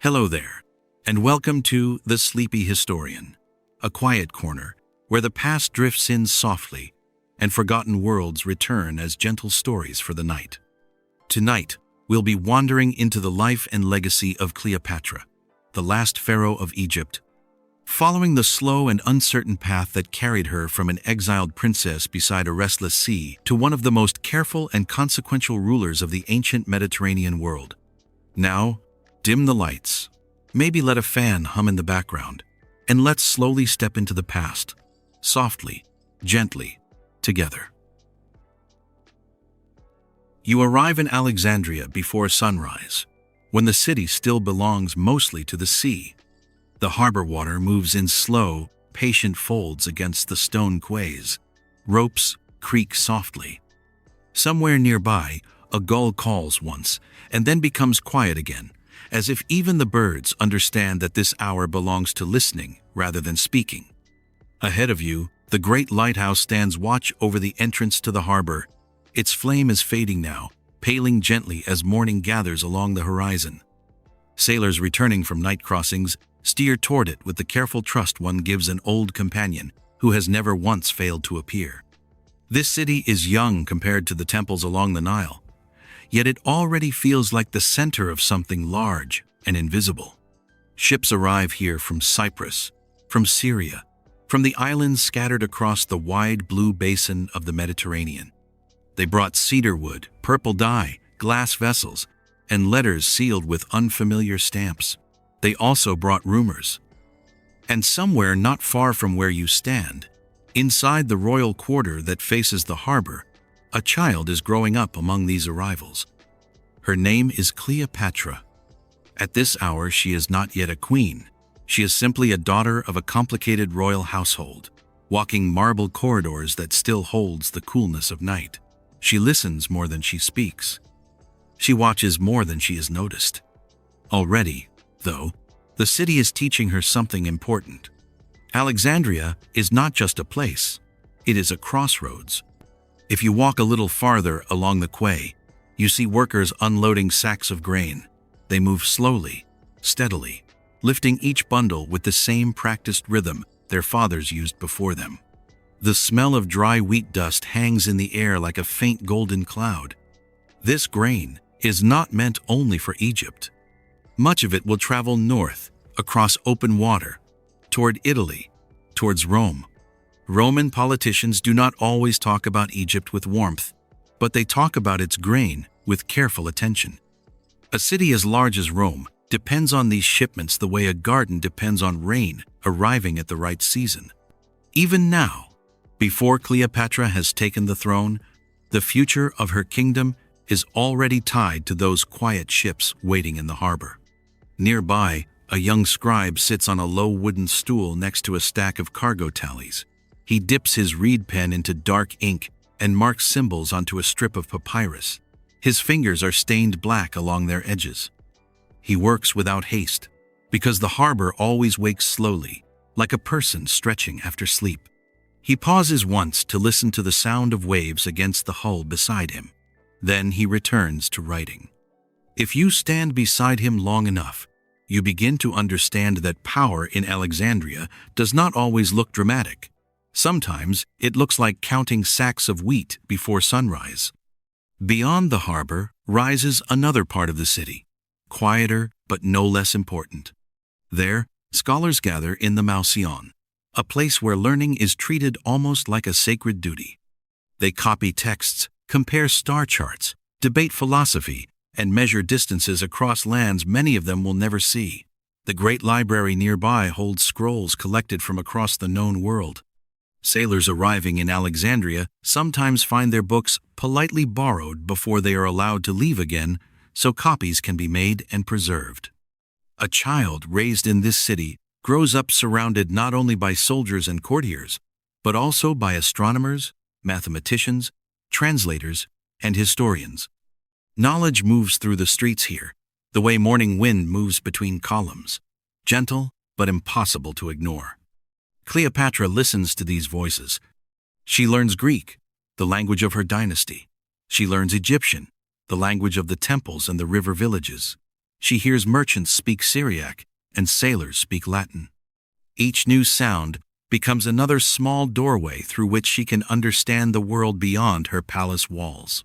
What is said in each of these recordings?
Hello there, and welcome to The Sleepy Historian, a quiet corner where the past drifts in softly and forgotten worlds return as gentle stories for the night. Tonight, we'll be wandering into the life and legacy of Cleopatra, the last pharaoh of Egypt, following the slow and uncertain path that carried her from an exiled princess beside a restless sea to one of the most careful and consequential rulers of the ancient Mediterranean world. Now, dim the lights, maybe let a fan hum in the background, and let's slowly step into the past, softly, gently, together. You arrive in Alexandria before sunrise, when the city still belongs mostly to the sea. The harbor water moves in slow, patient folds against the stone quays. Ropes creak softly. Somewhere nearby, a gull calls once, and then becomes quiet again, as if even the birds understand that this hour belongs to listening rather than speaking. Ahead of you, the great lighthouse stands watch over the entrance to the harbor. Its flame is fading now, paling gently as morning gathers along the horizon. Sailors returning from night crossings steer toward it with the careful trust one gives an old companion who has never once failed to appear. This city is young compared to the temples along the Nile, yet it already feels like the center of something large and invisible. Ships arrive here from Cyprus, from Syria, from the islands scattered across the wide blue basin of the Mediterranean. They brought cedar wood, purple dye, glass vessels, and letters sealed with unfamiliar stamps. They also brought rumors. And somewhere not far from where you stand, inside the royal quarter that faces the harbor, a child is growing up among these arrivals. Her name is Cleopatra. At this hour, she is not yet a queen. She is simply a daughter of a complicated royal household, walking marble corridors that still holds the coolness of night. She listens more than she speaks. She watches more than she is noticed. Already, though, the city is teaching her something important. Alexandria is not just a place, it is a crossroads. If you walk a little farther along the quay, you see workers unloading sacks of grain. They move slowly, steadily, lifting each bundle with the same practiced rhythm their fathers used before them. The smell of dry wheat dust hangs in the air like a faint golden cloud. This grain is not meant only for Egypt. Much of it will travel north, across open water, toward Italy, towards Rome. Roman politicians do not always talk about Egypt with warmth, but they talk about its grain with careful attention. A city as large as Rome depends on these shipments the way a garden depends on rain arriving at the right season. Even now, before Cleopatra has taken the throne, the future of her kingdom is already tied to those quiet ships waiting in the harbor. Nearby, a young scribe sits on a low wooden stool next to a stack of cargo tallies. He dips his reed pen into dark ink and marks symbols onto a strip of papyrus. His fingers are stained black along their edges. He works without haste, because the harbor always wakes slowly, like a person stretching after sleep. He pauses once to listen to the sound of waves against the hull beside him. Then he returns to writing. If you stand beside him long enough, you begin to understand that power in Alexandria does not always look dramatic. Sometimes it looks like counting sacks of wheat before sunrise. Beyond the harbor rises another part of the city, quieter but no less important. There, scholars gather in the Mausion, a place where learning is treated almost like a sacred duty. They copy texts, compare star charts, debate philosophy, and measure distances across lands many of them will never see. The great library nearby holds scrolls collected from across the known world. Sailors arriving in Alexandria sometimes find their books politely borrowed before they are allowed to leave again, so copies can be made and preserved. A child raised in this city grows up surrounded not only by soldiers and courtiers, but also by astronomers, mathematicians, translators, and historians. Knowledge moves through the streets here, the way morning wind moves between columns, gentle but impossible to ignore. Cleopatra listens to these voices. She learns Greek, the language of her dynasty. She learns Egyptian, the language of the temples and the river villages. She hears merchants speak Syriac and sailors speak Latin. Each new sound becomes another small doorway through which she can understand the world beyond her palace walls.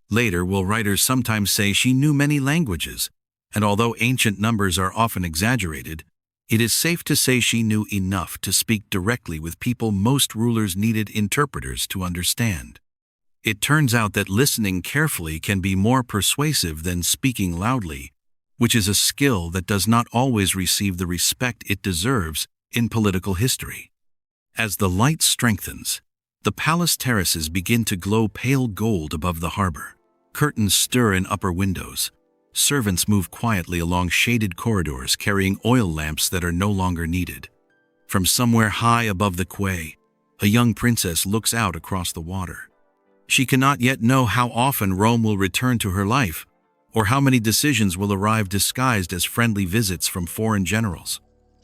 Later will writers sometimes say she knew many languages, and although ancient numbers are often exaggerated, it is safe to say she knew enough to speak directly with people most rulers needed interpreters to understand. It turns out that listening carefully can be more persuasive than speaking loudly, which is a skill that does not always receive the respect it deserves in political history. As the light strengthens, the palace terraces begin to glow pale gold above the harbor. Curtains stir in upper windows. Servants move quietly along shaded corridors carrying oil lamps that are no longer needed. From somewhere high above the quay, a young princess looks out across the water. She cannot yet know how often Rome will return to her life, or how many decisions will arrive disguised as friendly visits from foreign generals.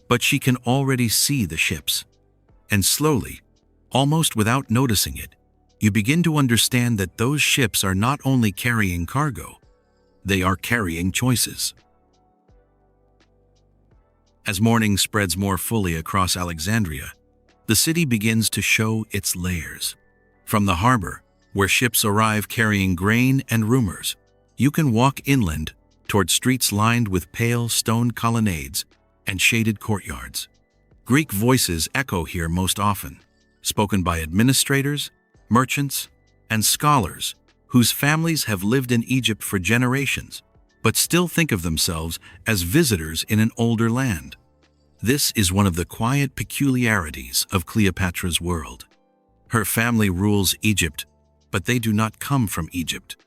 But she can already see the ships. And slowly, almost without noticing it, you begin to understand that those ships are not only carrying cargo, they are carrying choices. As morning spreads more fully across Alexandria, the city begins to show its layers. From the harbor, where ships arrive carrying grain and rumors, you can walk inland toward streets lined with pale stone colonnades and shaded courtyards. Greek voices echo here most often, spoken by administrators, merchants, and scholars whose families have lived in Egypt for generations, but still think of themselves as visitors in an older land. This is one of the quiet peculiarities of Cleopatra's world. Her family rules Egypt, but they do not come from Egypt.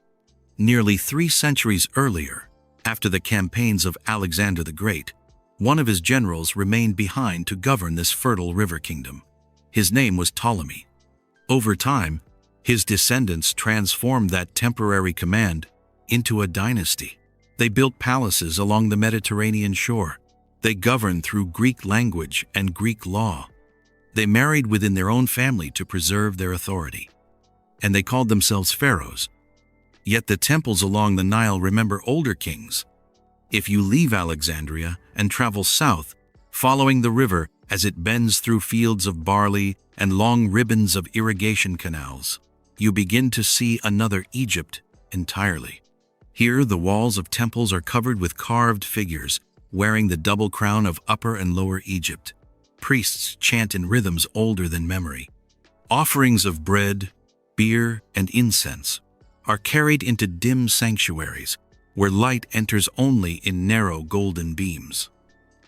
Nearly 3 centuries earlier, after the campaigns of Alexander the Great, one of his generals remained behind to govern this fertile river kingdom. His name was Ptolemy. Over time, his descendants transformed that temporary command into a dynasty. They built palaces along the Mediterranean shore. They governed through Greek language and Greek law. They married within their own family to preserve their authority. And they called themselves pharaohs. Yet the temples along the Nile remember older kings. If you leave Alexandria and travel south, following the river as it bends through fields of barley and long ribbons of irrigation canals, you begin to see another Egypt entirely. Here, the walls of temples are covered with carved figures wearing the double crown of Upper and Lower Egypt. Priests chant in rhythms older than memory. Offerings of bread, beer, and incense are carried into dim sanctuaries where light enters only in narrow golden beams.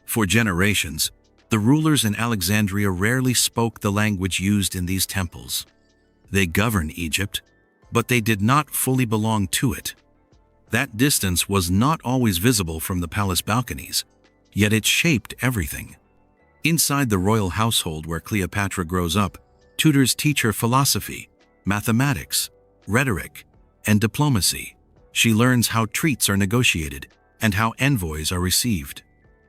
For generations, the rulers in Alexandria rarely spoke the language used in these temples. They governed Egypt, but they did not fully belong to it. That distance was not always visible from the palace balconies, yet it shaped everything. Inside the royal household where Cleopatra grows up, tutors teach her philosophy, mathematics, rhetoric, and diplomacy. She learns how treaties are negotiated and how envoys are received.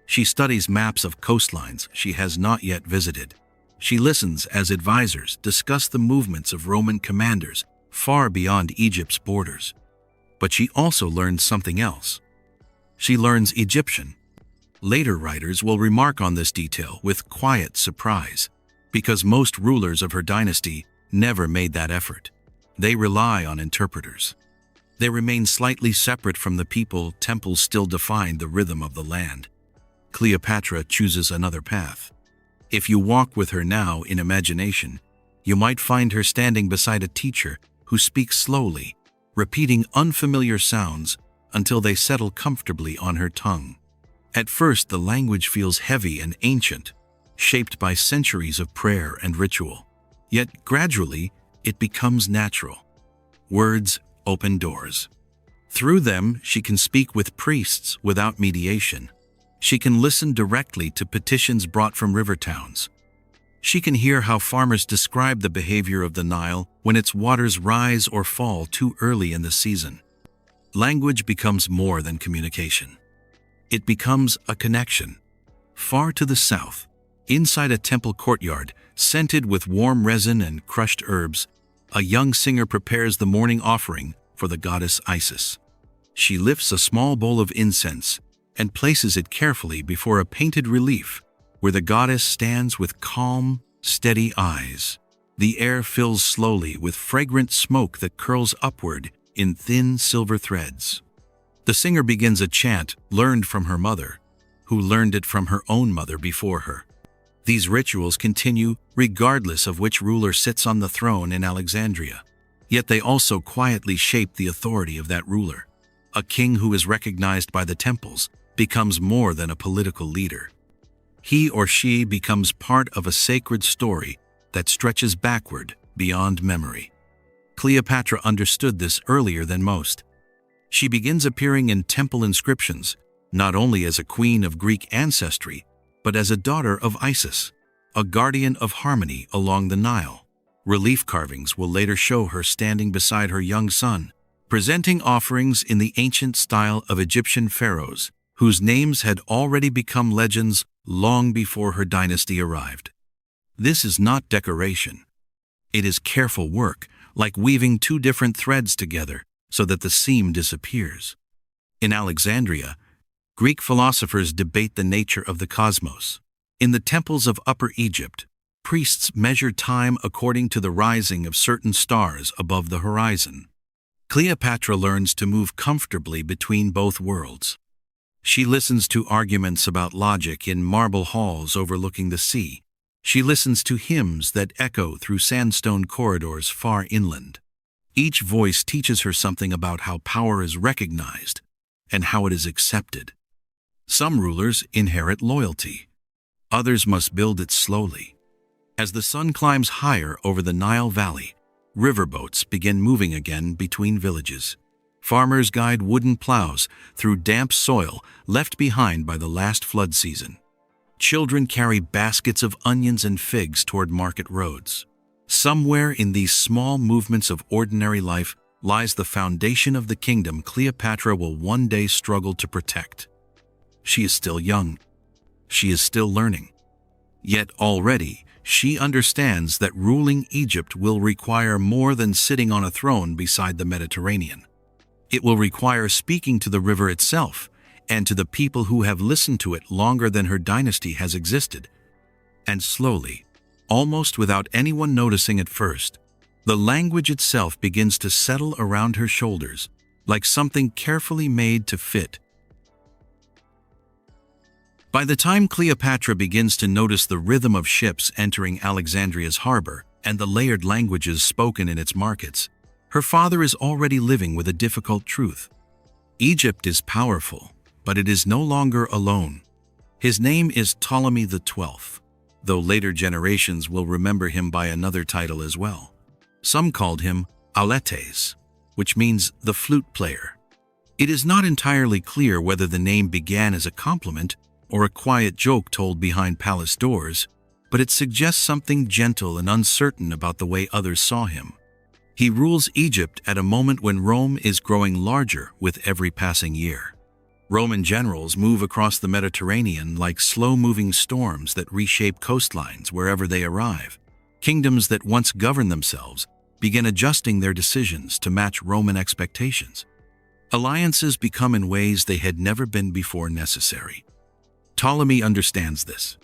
She studies maps of coastlines she has not yet visited. She listens as advisors discuss the movements of Roman commanders far beyond Egypt's borders. But she also learns something else. She learns Egyptian. Later writers will remark on this detail with quiet surprise, because most rulers of her dynasty never made that effort. They rely on interpreters. They remain slightly separate from the people. Temples still define the rhythm of the land. Cleopatra chooses another path. If you walk with her now in imagination, you might find her standing beside a teacher who speaks slowly, repeating unfamiliar sounds until they settle comfortably on her tongue. At first, the language feels heavy and ancient, shaped by centuries of prayer and ritual. Yet gradually, it becomes natural. Words open doors. Through them, she can speak with priests without mediation. She can listen directly to petitions brought from river towns. She can hear how farmers describe the behavior of the Nile when its waters rise or fall too early in the season. Language becomes more than communication. It becomes a connection. Far to the south, inside a temple courtyard, scented with warm resin and crushed herbs, a young singer prepares the morning offering for the goddess Isis. She lifts a small bowl of incense and places it carefully before a painted relief where the goddess stands with calm, steady eyes. The air fills slowly with fragrant smoke that curls upward in thin silver threads. The singer begins a chant learned from her mother, who learned it from her own mother before her. These rituals continue regardless of which ruler sits on the throne in Alexandria. Yet they also quietly shape the authority of that ruler. A king who is recognized by the temples becomes more than a political leader. He or she becomes part of a sacred story that stretches backward beyond memory. Cleopatra understood this earlier than most. She begins appearing in temple inscriptions, not only as a queen of Greek ancestry, but as a daughter of Isis, a guardian of harmony along the Nile. Relief carvings will later show her standing beside her young son, presenting offerings in the ancient style of Egyptian pharaohs, whose names had already become legends long before her dynasty arrived. This is not decoration. It is careful work, like weaving two different threads together so that the seam disappears. In Alexandria, Greek philosophers debate the nature of the cosmos. In the temples of Upper Egypt, priests measure time according to the rising of certain stars above the horizon. Cleopatra learns to move comfortably between both worlds. She listens to arguments about logic in marble halls overlooking the sea. She listens to hymns that echo through sandstone corridors far inland. Each voice teaches her something about how power is recognized and how it is accepted. Some rulers inherit loyalty. Others must build it slowly. As the sun climbs higher over the Nile Valley, riverboats begin moving again between villages. Farmers guide wooden plows through damp soil left behind by the last flood season. Children carry baskets of onions and figs toward market roads. Somewhere in these small movements of ordinary life lies the foundation of the kingdom Cleopatra will one day struggle to protect. She is still young. She is still learning. Yet already, she understands that ruling Egypt will require more than sitting on a throne beside the Mediterranean. It will require speaking to the river itself and to the people who have listened to it longer than her dynasty has existed. And slowly, almost without anyone noticing at first, the language itself begins to settle around her shoulders, like something carefully made to fit. By the time Cleopatra begins to notice the rhythm of ships entering Alexandria's harbor and the layered languages spoken in its markets, her father is already living with a difficult truth. Egypt is powerful, but it is no longer alone. His name is Ptolemy XII, though later generations will remember him by another title as well. Some called him Auletes, which means the flute player. It is not entirely clear whether the name began as a compliment or a quiet joke told behind palace doors, but it suggests something gentle and uncertain about the way others saw him. He rules Egypt at a moment when Rome is growing larger with every passing year. Roman generals move across the Mediterranean like slow-moving storms that reshape coastlines wherever they arrive. Kingdoms that once governed themselves begin adjusting their decisions to match Roman expectations. Alliances become in ways they had never been before necessary. Ptolemy understands this.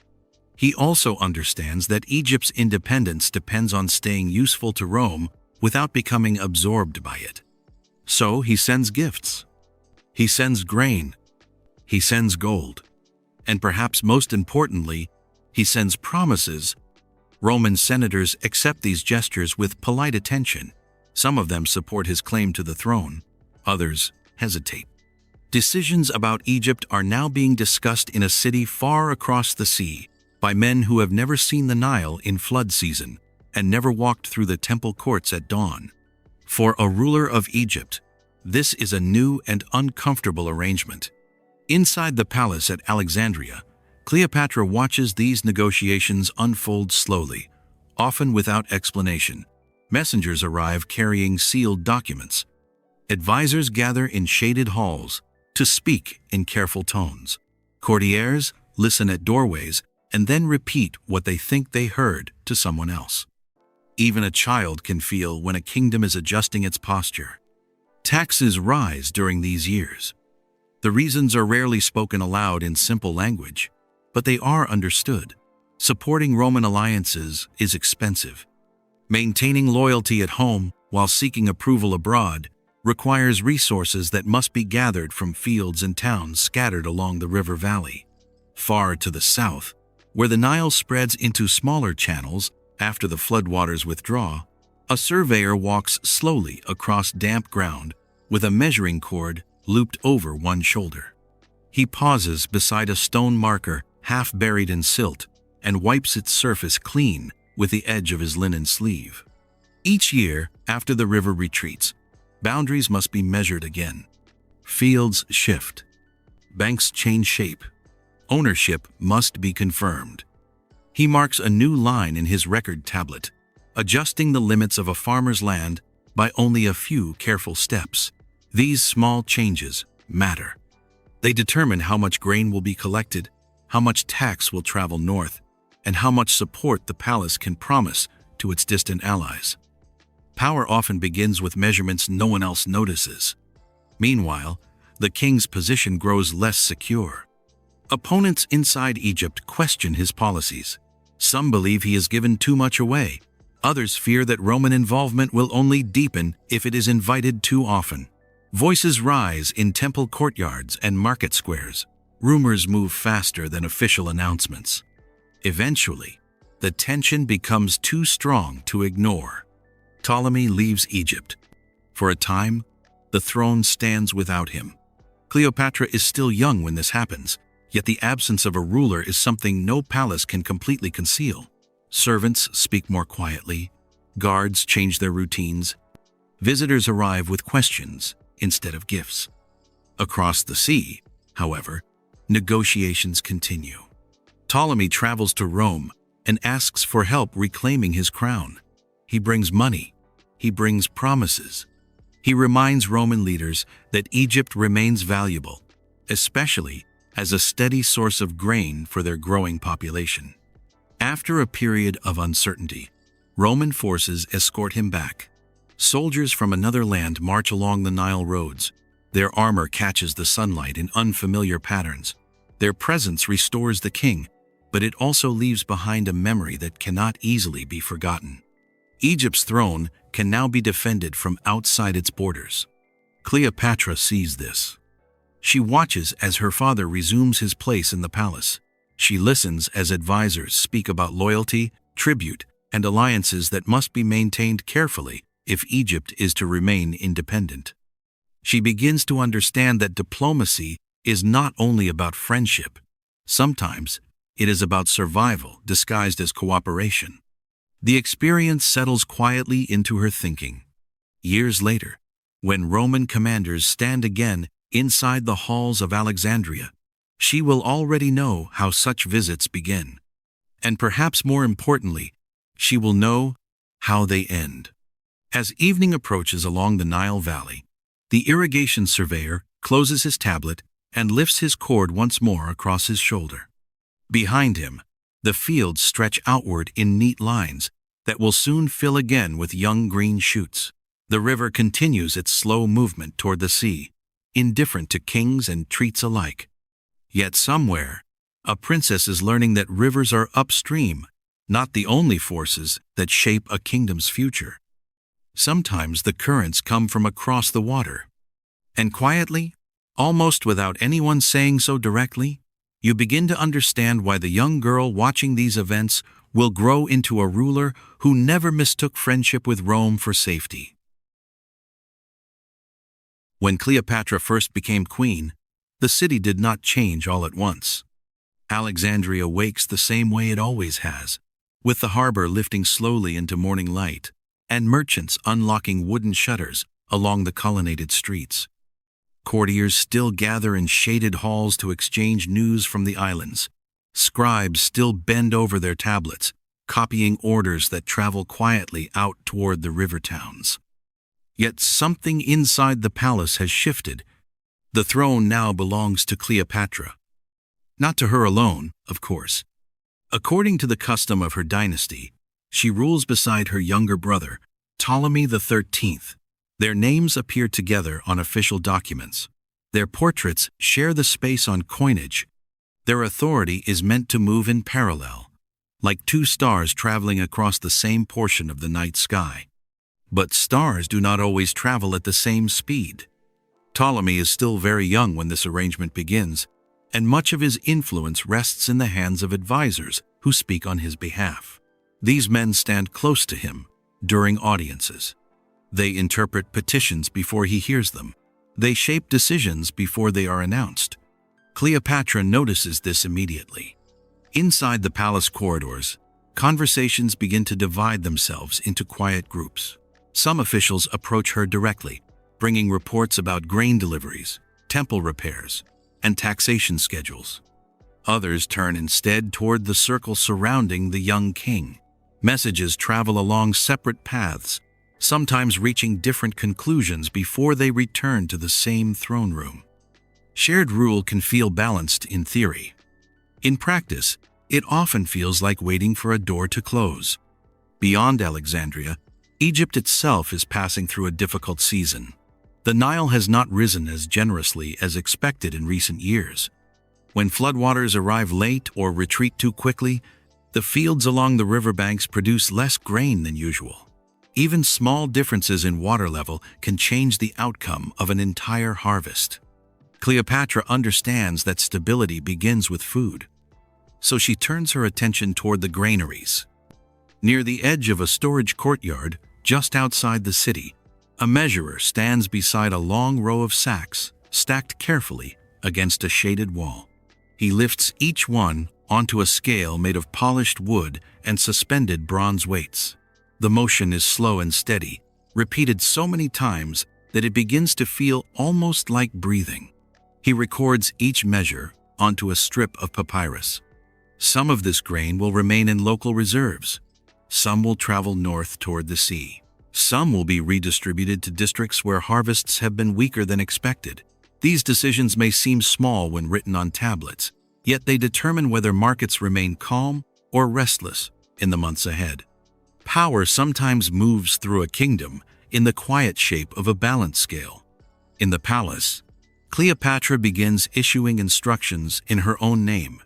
He also understands that Egypt's independence depends on staying useful to Rome without becoming absorbed by it. So he sends gifts. He sends grain. He sends gold. And perhaps most importantly, he sends promises. Roman senators accept these gestures with polite attention. Some of them support his claim to the throne. Others hesitate. Decisions about Egypt are now being discussed in a city far across the sea by men who have never seen the Nile in flood season and never walked through the temple courts at dawn. For a ruler of Egypt, this is a new and uncomfortable arrangement. Inside the palace at Alexandria, Cleopatra watches these negotiations unfold slowly, often without explanation. Messengers arrive carrying sealed documents. Advisors gather in shaded halls to speak in careful tones. Courtiers listen at doorways and then repeat what they think they heard to someone else. Even a child can feel when a kingdom is adjusting its posture. Taxes rise during these years. The reasons are rarely spoken aloud in simple language, but they are understood. Supporting Roman alliances is expensive. Maintaining loyalty at home while seeking approval abroad requires resources that must be gathered from fields and towns scattered along the river valley. Far to the south, where the Nile spreads into smaller channels after the floodwaters withdraw, a surveyor walks slowly across damp ground with a measuring cord looped over one shoulder. He pauses beside a stone marker half buried in silt and wipes its surface clean with the edge of his linen sleeve. Each year, after the river retreats, boundaries must be measured again. Fields shift. Banks change shape. Ownership must be confirmed. He marks a new line in his record tablet, adjusting the limits of a farmer's land by only a few careful steps. These small changes matter. They determine how much grain will be collected, how much tax will travel north, and how much support the palace can promise to its distant allies. Power often begins with measurements no one else notices. Meanwhile, the king's position grows less secure. Opponents inside Egypt question his policies. Some believe he has given too much away. Others fear that Roman involvement will only deepen if it is invited too often. Voices rise in temple courtyards and market squares. Rumors move faster than official announcements. Eventually, the tension becomes too strong to ignore. Ptolemy leaves Egypt. For a time, the throne stands without him. Cleopatra is still young when this happens, yet the absence of a ruler is something no palace can completely conceal. Servants speak more quietly. Guards change their routines. Visitors arrive with questions instead of gifts. Across the sea, however, negotiations continue. Ptolemy travels to Rome and asks for help reclaiming his crown. He brings money. He brings promises. He reminds Roman leaders that Egypt remains valuable, especially as a steady source of grain for their growing population. After a period of uncertainty, Roman forces escort him back. Soldiers from another land march along the Nile roads. Their armor catches the sunlight in unfamiliar patterns. Their presence restores the king, but it also leaves behind a memory that cannot easily be forgotten. Egypt's throne can now be defended from outside its borders. Cleopatra sees this. She watches as her father resumes his place in the palace. She listens as advisors speak about loyalty, tribute, and alliances that must be maintained carefully if Egypt is to remain independent. She begins to understand that diplomacy is not only about friendship. Sometimes it is about survival disguised as cooperation. The experience settles quietly into her thinking. Years later, when Roman commanders stand again inside the halls of Alexandria, she will already know how such visits begin. And perhaps more importantly, she will know how they end. As evening approaches along the Nile Valley, the irrigation surveyor closes his tablet and lifts his cord once more across his shoulder. Behind him, the fields stretch outward in neat lines that will soon fill again with young green shoots. The river continues its slow movement toward the sea, indifferent to kings and treats alike. Yet somewhere, a princess is learning that rivers are upstream, not the only forces that shape a kingdom's future. Sometimes the currents come from across the water. And quietly, almost without anyone saying so directly, you begin to understand why the young girl watching these events will grow into a ruler who never mistook friendship with Rome for safety. When Cleopatra first became queen, the city did not change all at once. Alexandria wakes the same way it always has, with the harbor lifting slowly into morning light, and merchants unlocking wooden shutters along the colonnaded streets. Courtiers still gather in shaded halls to exchange news from the islands. Scribes still bend over their tablets, copying orders that travel quietly out toward the river towns. Yet something inside the palace has shifted. The throne now belongs to Cleopatra. Not to her alone, of course. According to the custom of her dynasty, she rules beside her younger brother, Ptolemy XIII. Their names appear together on official documents. Their portraits share the space on coinage. Their authority is meant to move in parallel, like two stars traveling across the same portion of the night sky. But stars do not always travel at the same speed. Ptolemy is still very young when this arrangement begins, and much of his influence rests in the hands of advisors who speak on his behalf. These men stand close to him during audiences. They interpret petitions before he hears them. They shape decisions before they are announced. Cleopatra notices this immediately. Inside the palace corridors, conversations begin to divide themselves into quiet groups. Some officials approach her directly, bringing reports about grain deliveries, temple repairs, and taxation schedules. Others turn instead toward the circle surrounding the young king. Messages travel along separate paths, sometimes reaching different conclusions before they return to the same throne room. Shared rule can feel balanced in theory. In practice, it often feels like waiting for a door to close. Beyond Alexandria, Egypt itself is passing through a difficult season. The Nile has not risen as generously as expected in recent years. When floodwaters arrive late or retreat too quickly, the fields along the riverbanks produce less grain than usual. Even small differences in water level can change the outcome of an entire harvest. Cleopatra understands that stability begins with food, so she turns her attention toward the granaries. Near the edge of a storage courtyard, just outside the city, a measurer stands beside a long row of sacks, stacked carefully against a shaded wall. He lifts each one onto a scale made of polished wood and suspended bronze weights. The motion is slow and steady, repeated so many times that it begins to feel almost like breathing. He records each measure onto a strip of papyrus. Some of this grain will remain in local reserves. Some will travel north toward the sea. Some will be redistributed to districts where harvests have been weaker than expected. These decisions may seem small when written on tablets, yet they determine whether markets remain calm or restless in the months ahead. Power sometimes moves through a kingdom in the quiet shape of a balance scale. In the palace, Cleopatra begins issuing instructions in her own name.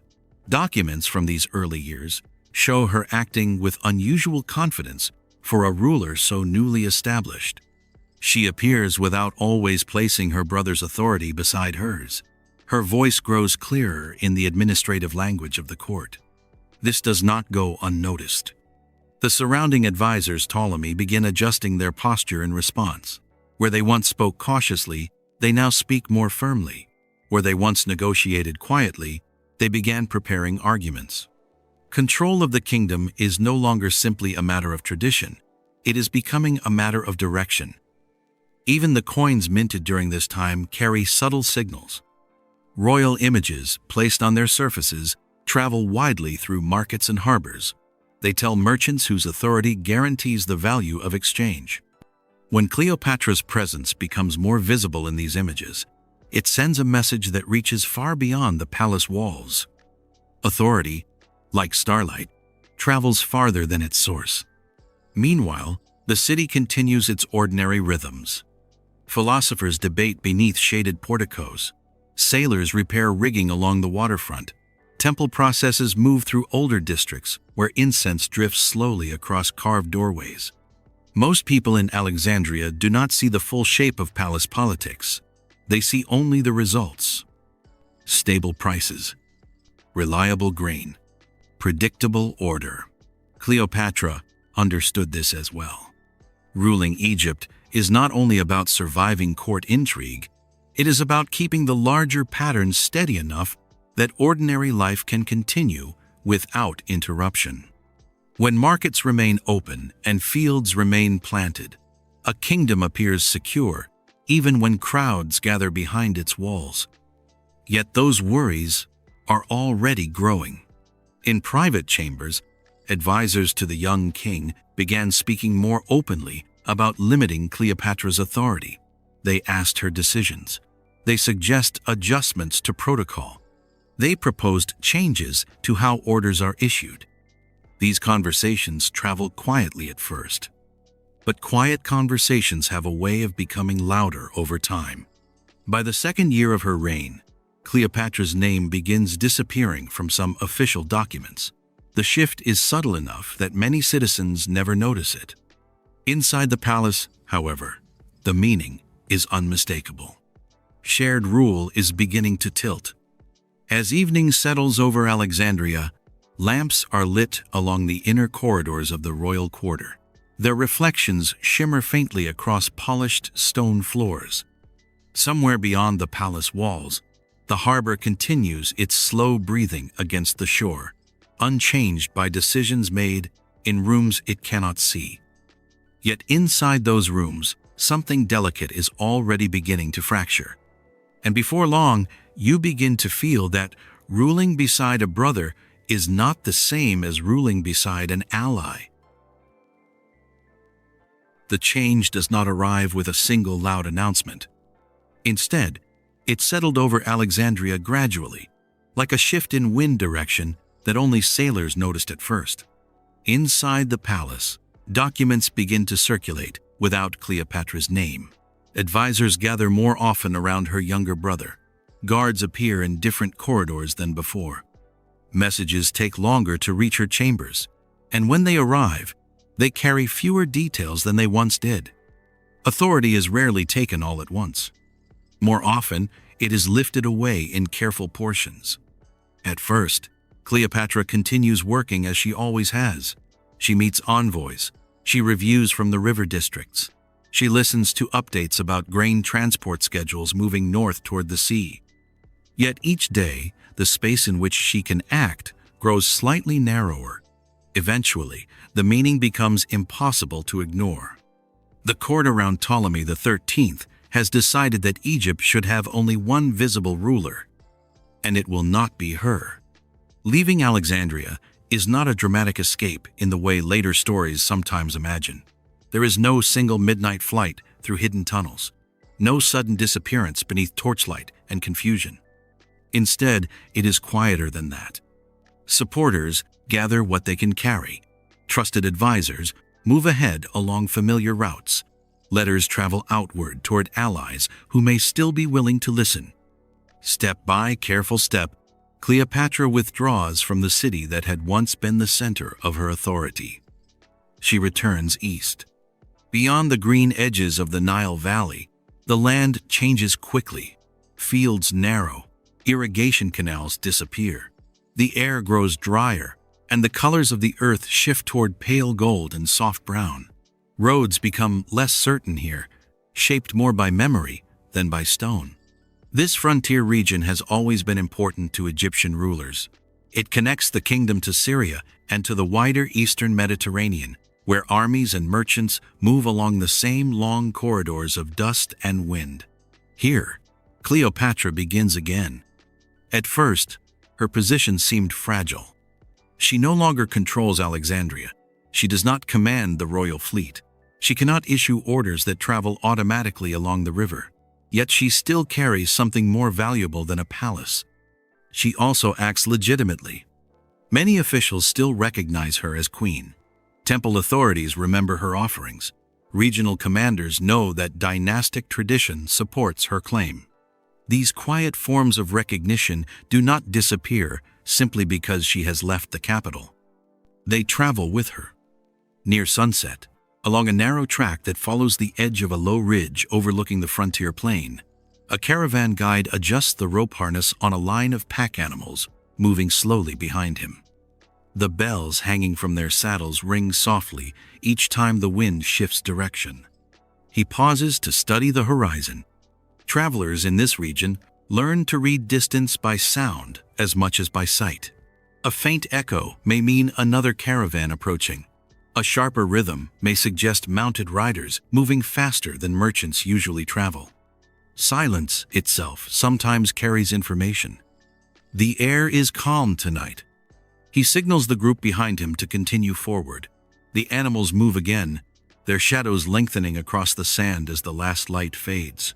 Documents from these early years show her acting with unusual confidence for a ruler so newly established. She appears without always placing her brother's authority beside hers. Her voice grows clearer in the administrative language of the court. This does not go unnoticed. The surrounding advisors Ptolemy begin adjusting their posture in response. Where they once spoke cautiously, they now speak more firmly. Where they once negotiated quietly, they began preparing arguments. Control of the kingdom is no longer simply a matter of tradition. It is becoming a matter of direction. Even the coins minted during this time carry subtle signals. Royal images placed on their surfaces travel widely through markets and harbors. They tell merchants whose authority guarantees the value of exchange. When Cleopatra's presence becomes more visible in these images, it sends a message that reaches far beyond the palace walls. Authority, like starlight, travels farther than its source. Meanwhile, the city continues its ordinary rhythms. Philosophers debate beneath shaded porticos. Sailors repair rigging along the waterfront. Temple processes move through older districts where incense drifts slowly across carved doorways. Most people in Alexandria do not see the full shape of palace politics. They see only the results. Stable prices, reliable grain, predictable order. Cleopatra understood this as well. Ruling Egypt is not only about surviving court intrigue, it is about keeping the larger pattern steady enough that ordinary life can continue without interruption. When markets remain open and fields remain planted, a kingdom appears secure even when crowds gather behind its walls. Yet those worries are already growing. In private chambers, advisors to the young king began speaking more openly about limiting Cleopatra's authority. They asked her decisions. They suggest adjustments to protocol. They proposed changes to how orders are issued. These conversations travel quietly at first. But quiet conversations have a way of becoming louder over time. By the second year of her reign, Cleopatra's name begins disappearing from some official documents. The shift is subtle enough that many citizens never notice it. Inside the palace, however, the meaning is unmistakable. Shared rule is beginning to tilt. As evening settles over Alexandria, lamps are lit along the inner corridors of the royal quarter. Their reflections shimmer faintly across polished stone floors. Somewhere beyond the palace walls, the harbor continues its slow breathing against the shore, unchanged by decisions made in rooms it cannot see. Yet inside those rooms, something delicate is already beginning to fracture. And before long, you begin to feel that ruling beside a brother is not the same as ruling beside an ally. The change does not arrive with a single loud announcement. Instead, it settled over Alexandria gradually, like a shift in wind direction that only sailors noticed at first. Inside the palace, documents begin to circulate without Cleopatra's name. Advisors gather more often around her younger brother. Guards appear in different corridors than before. Messages take longer to reach her chambers, and when they arrive, they carry fewer details than they once did. Authority is rarely taken all at once. More often, it is lifted away in careful portions. At first, Cleopatra continues working as she always has. She meets envoys. She reviews from the river districts. She listens to updates about grain transport schedules moving north toward the sea. Yet each day, the space in which she can act grows slightly narrower. Eventually, the meaning becomes impossible to ignore. The court around Ptolemy XIII has decided that Egypt should have only one visible ruler, and it will not be her. Leaving Alexandria is not a dramatic escape in the way later stories sometimes imagine. There is no single midnight flight through hidden tunnels, no sudden disappearance beneath torchlight and confusion. Instead, it is quieter than that. Supporters gather what they can carry. Trusted advisors move ahead along familiar routes. Letters travel outward toward allies who may still be willing to listen. Step by careful step, Cleopatra withdraws from the city that had once been the center of her authority. She returns east. Beyond the green edges of the Nile Valley, the land changes quickly. Fields narrow, irrigation canals disappear. The air grows drier, and the colors of the earth shift toward pale gold and soft brown. Roads become less certain here, shaped more by memory than by stone. This frontier region has always been important to Egyptian rulers. It connects the kingdom to Syria and to the wider eastern Mediterranean, where armies and merchants move along the same long corridors of dust and wind. Here, Cleopatra begins again. At first, her position seemed fragile. She no longer controls Alexandria. She does not command the royal fleet. She cannot issue orders that travel automatically along the river. Yet she still carries something more valuable than a palace. She also acts legitimately. Many officials still recognize her as queen. Temple authorities remember her offerings. Regional commanders know that dynastic tradition supports her claim. These quiet forms of recognition do not disappear simply because she has left the capital. They travel with her. Near sunset, along a narrow track that follows the edge of a low ridge overlooking the frontier plain, a caravan guide adjusts the rope harness on a line of pack animals, moving slowly behind him. The bells hanging from their saddles ring softly each time the wind shifts direction. He pauses to study the horizon. Travelers in this region learn to read distance by sound as much as by sight. A faint echo may mean another caravan approaching. A sharper rhythm may suggest mounted riders moving faster than merchants usually travel. Silence itself sometimes carries information. The air is calm tonight. He signals the group behind him to continue forward. The animals move again, their shadows lengthening across the sand as the last light fades.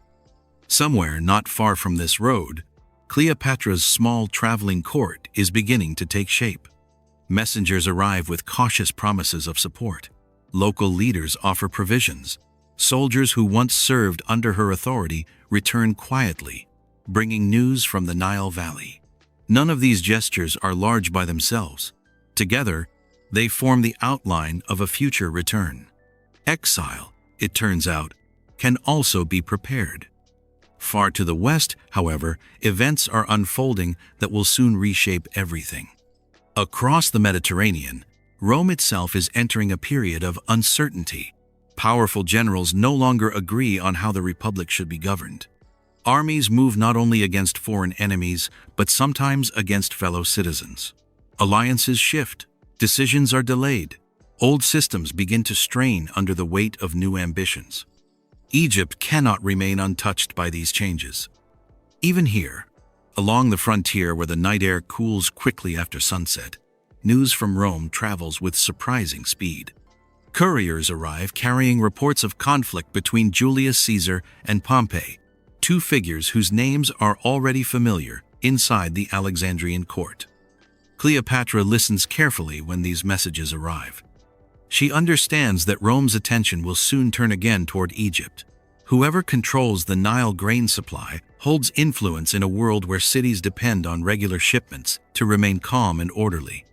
Somewhere not far from this road, Cleopatra's small traveling court is beginning to take shape. Messengers arrive with cautious promises of support. Local leaders offer provisions. Soldiers who once served under her authority return quietly, bringing news from the Nile Valley. None of these gestures are large by themselves. Together, they form the outline of a future return. Exile, it turns out, can also be prepared. Far to the west, however, events are unfolding that will soon reshape everything. Across the Mediterranean, Rome itself is entering a period of uncertainty. Powerful generals no longer agree on how the republic should be governed. Armies move not only against foreign enemies, but sometimes against fellow citizens. Alliances shift, decisions are delayed. Old systems begin to strain under the weight of new ambitions. Egypt cannot remain untouched by these changes. Even here, along the frontier where the night air cools quickly after sunset, news from Rome travels with surprising speed. Couriers arrive carrying reports of conflict between Julius Caesar and Pompey, two figures whose names are already familiar inside the Alexandrian court. Cleopatra listens carefully when these messages arrive. She understands that Rome's attention will soon turn again toward Egypt. Whoever controls the Nile grain supply holds influence in a world where cities depend on regular shipments to remain calm and orderly.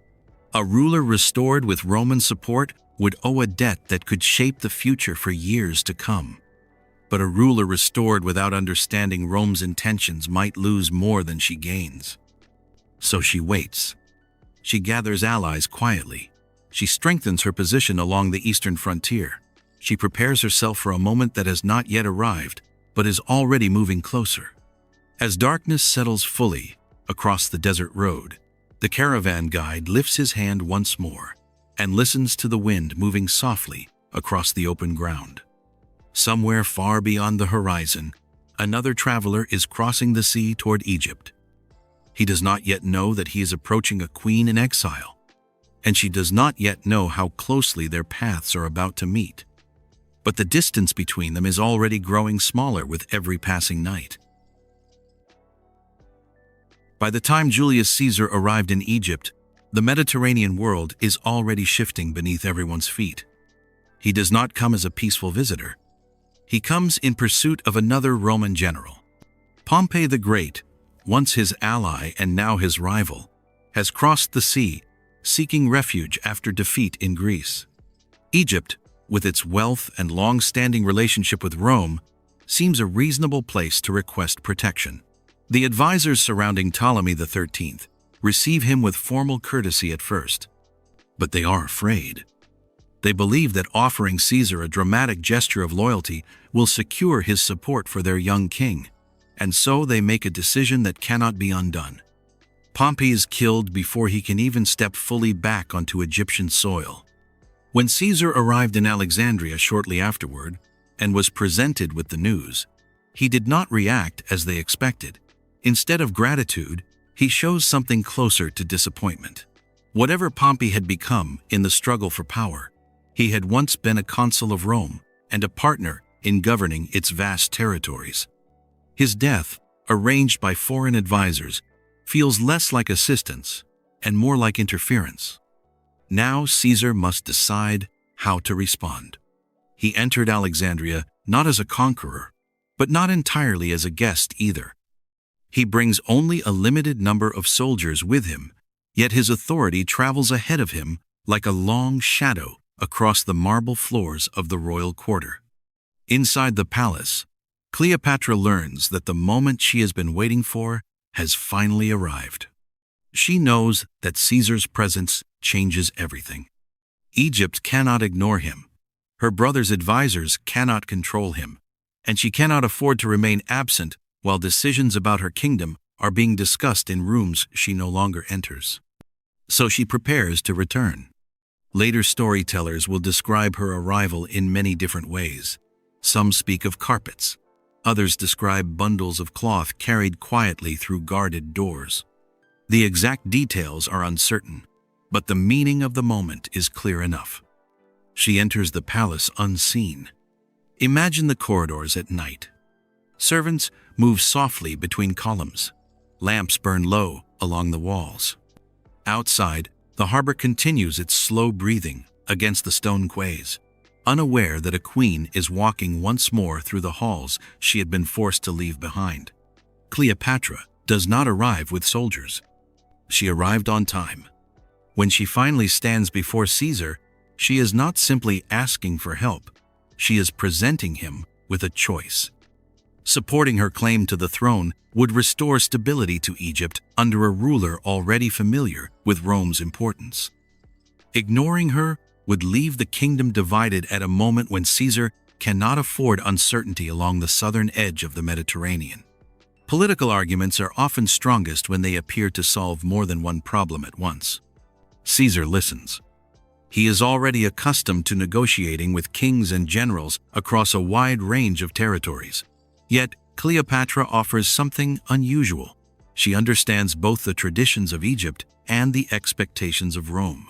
A ruler restored with Roman support would owe a debt that could shape the future for years to come. But a ruler restored without understanding Rome's intentions might lose more than she gains. So she waits. She gathers allies quietly. She strengthens her position along the eastern frontier. She prepares herself for a moment that has not yet arrived, but is already moving closer. As darkness settles fully across the desert road, the caravan guide lifts his hand once more and listens to the wind moving softly across the open ground. Somewhere far beyond the horizon, another traveler is crossing the sea toward Egypt. He does not yet know that he is approaching a queen in exile, and she does not yet know how closely their paths are about to meet. But the distance between them is already growing smaller with every passing night. By the time Julius Caesar arrived in Egypt, the Mediterranean world is already shifting beneath everyone's feet. He does not come as a peaceful visitor. He comes in pursuit of another Roman general. Pompey the Great, once his ally and now his rival, has crossed the sea, seeking refuge after defeat in Greece. Egypt, with its wealth and long-standing relationship with Rome, seems a reasonable place to request protection. The advisors surrounding Ptolemy XIII receive him with formal courtesy at first, but they are afraid. They believe that offering Caesar a dramatic gesture of loyalty will secure his support for their young king, and so they make a decision that cannot be undone. Pompey is killed before he can even step fully back onto Egyptian soil. When Caesar arrived in Alexandria shortly afterward and was presented with the news, he did not react as they expected. Instead of gratitude, he shows something closer to disappointment. Whatever Pompey had become in the struggle for power, he had once been a consul of Rome and a partner in governing its vast territories. His death, arranged by foreign advisors, feels less like assistance and more like interference. Now Caesar must decide how to respond. He entered Alexandria not as a conqueror, but not entirely as a guest either. He brings only a limited number of soldiers with him, yet his authority travels ahead of him like a long shadow across the marble floors of the royal quarter. Inside the palace, Cleopatra learns that the moment she has been waiting for has finally arrived. She knows that Caesar's presence changes everything. Egypt cannot ignore him. Her brother's advisors cannot control him, and she cannot afford to remain absent while decisions about her kingdom are being discussed in rooms she no longer enters. So she prepares to return. Later storytellers will describe her arrival in many different ways. Some speak of carpets. Others describe bundles of cloth carried quietly through guarded doors. The exact details are uncertain, but the meaning of the moment is clear enough. She enters the palace unseen. Imagine the corridors at night. Servants move softly between columns. Lamps burn low along the walls. Outside, the harbor continues its slow breathing against the stone quays. unaware that a queen is walking once more through the halls she had been forced to leave behind. Cleopatra does not arrive with soldiers. She arrived on time. When she finally stands before Caesar, she is not simply asking for help, she is presenting him with a choice. Supporting her claim to the throne would restore stability to Egypt under a ruler already familiar with Rome's importance. Ignoring her would leave the kingdom divided at a moment when Caesar cannot afford uncertainty along the southern edge of the Mediterranean. Political arguments are often strongest when they appear to solve more than one problem at once. Caesar listens. He is already accustomed to negotiating with kings and generals across a wide range of territories. Yet, Cleopatra offers something unusual. She understands both the traditions of Egypt and the expectations of Rome.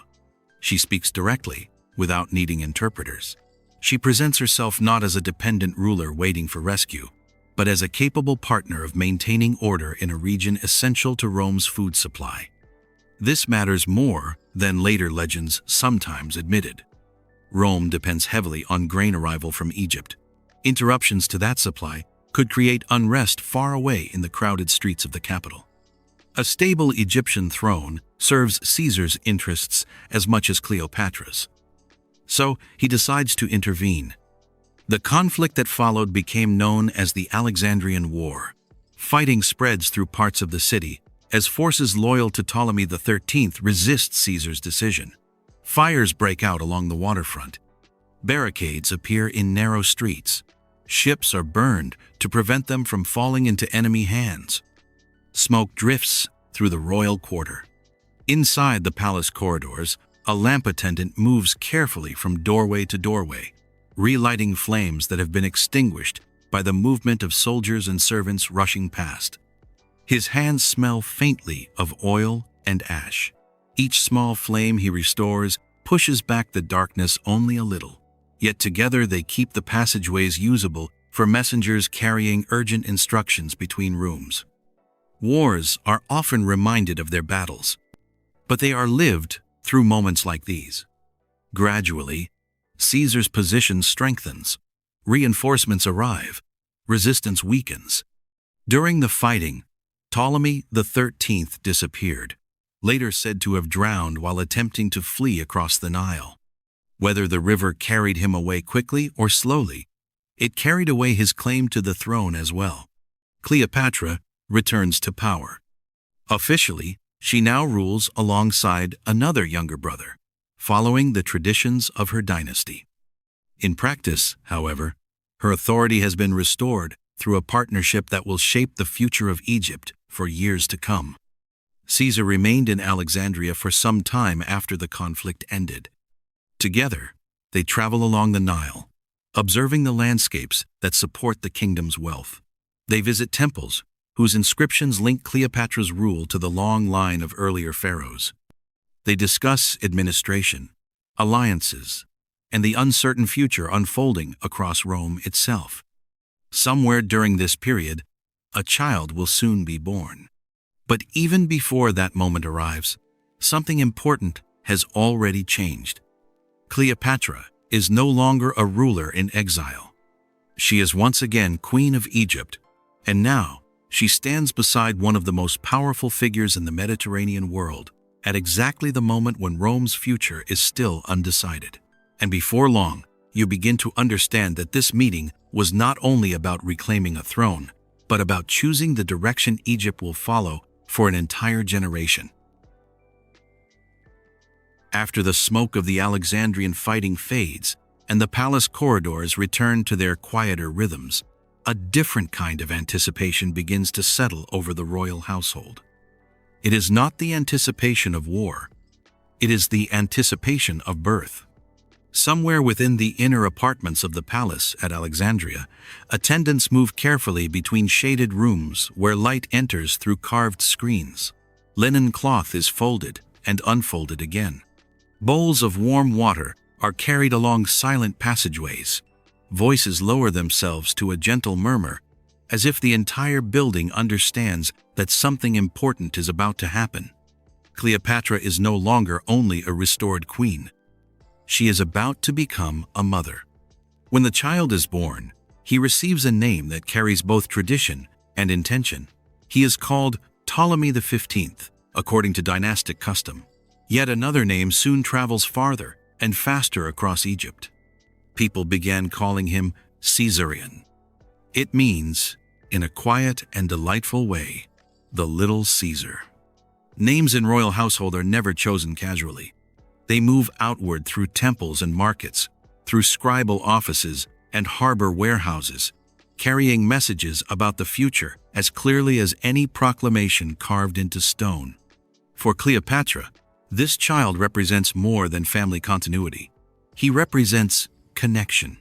She speaks directly, without needing interpreters. She presents herself not as a dependent ruler waiting for rescue, but as a capable partner of maintaining order in a region essential to Rome's food supply. This matters more than later legends sometimes admitted. Rome depends heavily on grain arrival from Egypt. Interruptions to that supply could create unrest far away in the crowded streets of the capital. A stable Egyptian throne serves Caesar's interests as much as Cleopatra's. So he decides to intervene. The conflict that followed became known as the Alexandrian War. Fighting spreads through parts of the city as forces loyal to Ptolemy XIII resist Caesar's decision. Fires break out along the waterfront. Barricades appear in narrow streets. Ships are burned to prevent them from falling into enemy hands. Smoke drifts through the royal quarter. Inside the palace corridors, a lamp attendant moves carefully from doorway to doorway, relighting flames that have been extinguished by the movement of soldiers and servants rushing past. His hands smell faintly of oil and ash. Each small flame he restores pushes back the darkness only a little. Yet together they keep the passageways usable for messengers carrying urgent instructions between rooms. Wars are often reminded of their battles, but they are lived through moments like these. Gradually, Caesar's position strengthens. Reinforcements arrive. Resistance weakens. During the fighting, Ptolemy XIII disappeared, later said to have drowned while attempting to flee across the Nile. Whether the river carried him away quickly or slowly, it carried away his claim to the throne as well. Cleopatra returns to power. Officially, she now rules alongside another younger brother, following the traditions of her dynasty. In practice, however, her authority has been restored through a partnership that will shape the future of Egypt for years to come. Caesar remained in Alexandria for some time after the conflict ended. Together, they travel along the Nile, observing the landscapes that support the kingdom's wealth. They visit temples whose inscriptions link Cleopatra's rule to the long line of earlier pharaohs. They discuss administration, alliances, and the uncertain future unfolding across Rome itself. Somewhere during this period, a child will soon be born. But even before that moment arrives, something important has already changed. Cleopatra is no longer a ruler in exile. She is once again Queen of Egypt, and now she stands beside one of the most powerful figures in the Mediterranean world, at exactly the moment when Rome's future is still undecided. And before long, you begin to understand that this meeting was not only about reclaiming a throne, but about choosing the direction Egypt will follow for an entire generation. After the smoke of the Alexandrian fighting fades and the palace corridors return to their quieter rhythms, a different kind of anticipation begins to settle over the royal household. It is not the anticipation of war. It is the anticipation of birth. Somewhere within the inner apartments of the palace at Alexandria, attendants move carefully between shaded rooms where light enters through carved screens. Linen cloth is folded and unfolded again. Bowls of warm water are carried along silent passageways. Voices lower themselves to a gentle murmur, as if the entire building understands that something important is about to happen. Cleopatra is no longer only a restored queen. she is about to become a mother. When the child is born, he receives a name that carries both tradition and intention. He is called Ptolemy XV, according to dynastic custom. Yet another name soon travels farther and faster across Egypt. People began calling him Caesarion. It means, in a quiet and delightful way, the little Caesar. Names in royal household are never chosen casually. They move outward through temples and markets, through scribal offices and harbor warehouses, carrying messages about the future as clearly as any proclamation carved into stone. For Cleopatra, this child represents more than family continuity. He represents connection.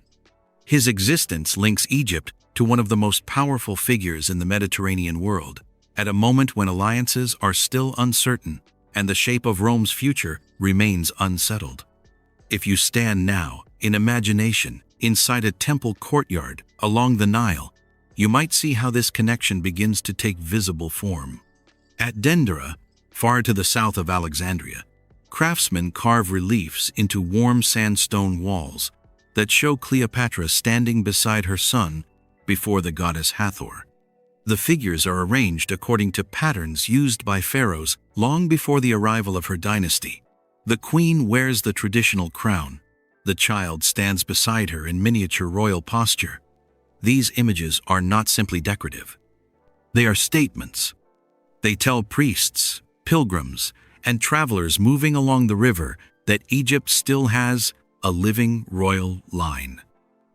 His existence links Egypt to one of the most powerful figures in the Mediterranean world, at a moment when alliances are still uncertain and the shape of Rome's future remains unsettled. If you stand now, in imagination, inside a temple courtyard along the Nile, you might see how this connection begins to take visible form. At Dendera, far to the south of Alexandria, craftsmen carve reliefs into warm sandstone walls that show Cleopatra standing beside her son before the goddess Hathor. The figures are arranged according to patterns used by pharaohs long before the arrival of her dynasty. The queen wears the traditional crown. The child stands beside her in miniature royal posture. These images are not simply decorative. They are statements. They tell priests, pilgrims, and travelers moving along the river that Egypt still has a living royal line.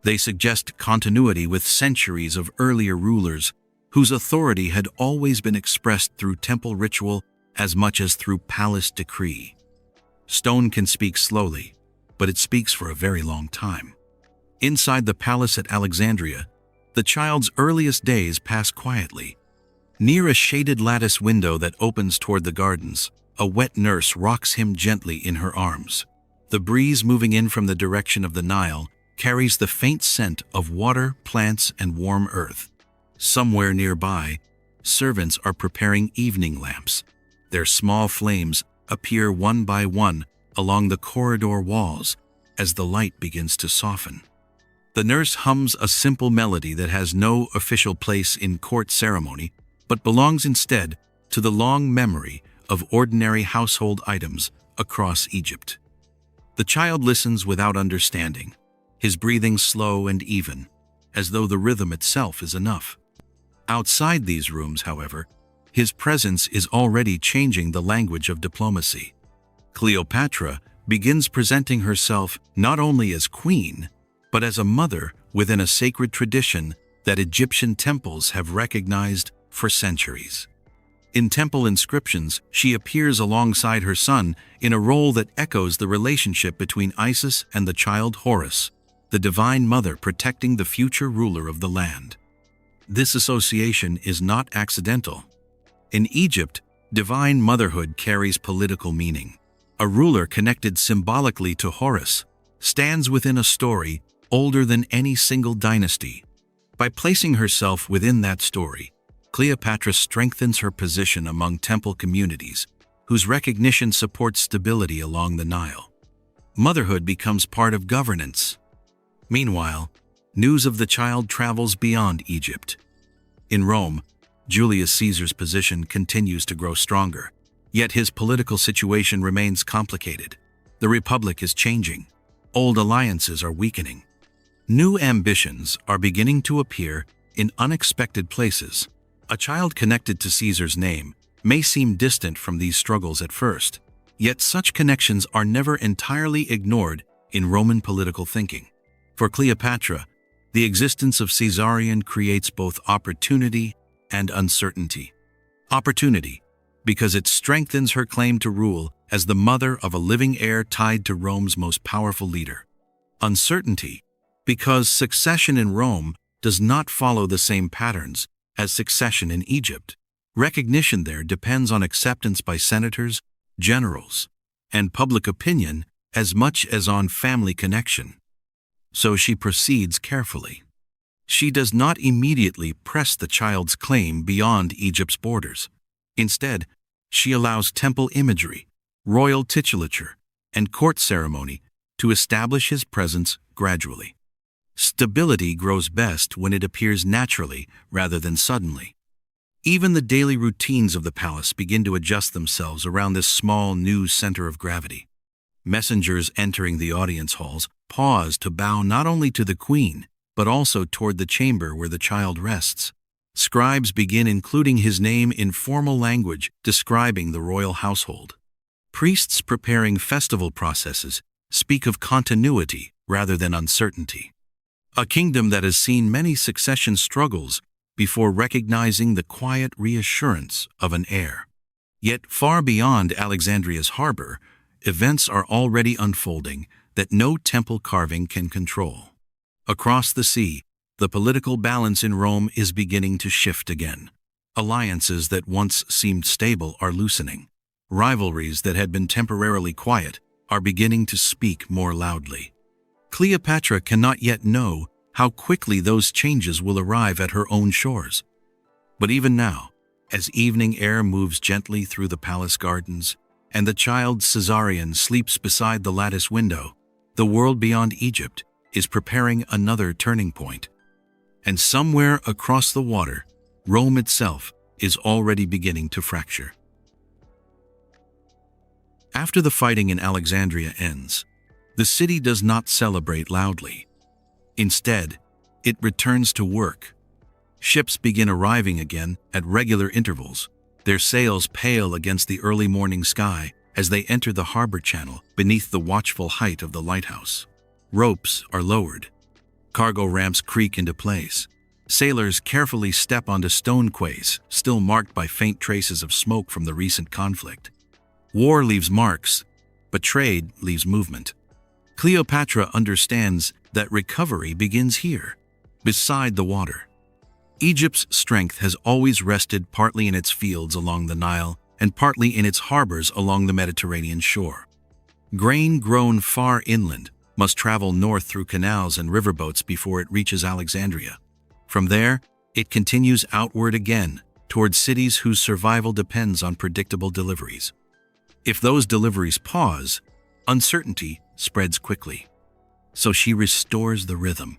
They suggest continuity with centuries of earlier rulers whose authority had always been expressed through temple ritual as much as through palace decree. Stone can speak slowly, but it speaks for a very long time. Inside the palace at Alexandria, the child's earliest days pass quietly. Near a shaded lattice window that opens toward the gardens, a wet nurse rocks him gently in her arms. The breeze moving in from the direction of the Nile carries the faint scent of water, plants, and warm earth. Somewhere nearby, servants are preparing evening lamps. Their small flames appear one by one along the corridor walls as the light begins to soften. The nurse hums a simple melody that has no official place in court ceremony, but belongs instead to the long memory of ordinary household items across Egypt. The child listens without understanding, his breathing slow and even, as though the rhythm itself is enough. Outside these rooms, however, his presence is already changing the language of diplomacy. Cleopatra begins presenting herself not only as queen, but as a mother within a sacred tradition that Egyptian temples have recognized for centuries. In temple inscriptions, she appears alongside her son in a role that echoes the relationship between Isis and the child Horus, the divine mother protecting the future ruler of the land. This association is not accidental. In Egypt, divine motherhood carries political meaning. A ruler connected symbolically to Horus stands within a story older than any single dynasty. By placing herself within that story, Cleopatra strengthens her position among temple communities, whose recognition supports stability along the Nile. Motherhood becomes part of governance. Meanwhile, news of the child travels beyond Egypt. In Rome, Julius Caesar's position continues to grow stronger, yet his political situation remains complicated. The Republic is changing. Old alliances are weakening. New ambitions are beginning to appear in unexpected places. A child connected to Caesar's name may seem distant from these struggles at first, yet such connections are never entirely ignored in Roman political thinking. For Cleopatra, the existence of Caesarion creates both opportunity and uncertainty. Opportunity, because it strengthens her claim to rule as the mother of a living heir tied to Rome's most powerful leader. Uncertainty, because succession in Rome does not follow the same patterns as succession in Egypt. Recognition there depends on acceptance by senators, generals, and public opinion as much as on family connection. So she proceeds carefully. She does not immediately press the child's claim beyond Egypt's borders. Instead, she allows temple imagery, royal titulature, and court ceremony to establish his presence gradually. Stability grows best when it appears naturally rather than suddenly. Even the daily routines of the palace begin to adjust themselves around this small new center of gravity. Messengers entering the audience halls pause to bow not only to the queen, but also toward the chamber where the child rests. Scribes begin including his name in formal language describing the royal household. Priests preparing festival processes speak of continuity rather than uncertainty. A kingdom that has seen many succession struggles before recognizing the quiet reassurance of an heir. Yet far beyond Alexandria's harbor, events are already unfolding that no temple carving can control. Across the sea, the political balance in Rome is beginning to shift again. Alliances that once seemed stable are loosening. Rivalries that had been temporarily quiet are beginning to speak more loudly. Cleopatra cannot yet know how quickly those changes will arrive at her own shores. But even now, as evening air moves gently through the palace gardens, and the child Caesarion sleeps beside the lattice window, the world beyond Egypt is preparing another turning point. And somewhere across the water, Rome itself is already beginning to fracture. After the fighting in Alexandria ends, the city does not celebrate loudly. Instead, it returns to work. Ships begin arriving again at regular intervals, their sails pale against the early morning sky as they enter the harbor channel beneath the watchful height of the lighthouse. Ropes are lowered. Cargo ramps creak into place. Sailors carefully step onto stone quays, still marked by faint traces of smoke from the recent conflict. War leaves marks, but trade leaves movement. Cleopatra understands that recovery begins here, beside the water. Egypt's strength has always rested partly in its fields along the Nile and partly in its harbors along the Mediterranean shore. Grain grown far inland must travel north through canals and riverboats before it reaches Alexandria. From there, it continues outward again, toward cities whose survival depends on predictable deliveries. If those deliveries pause, uncertainty spreads quickly. So she restores the rhythm.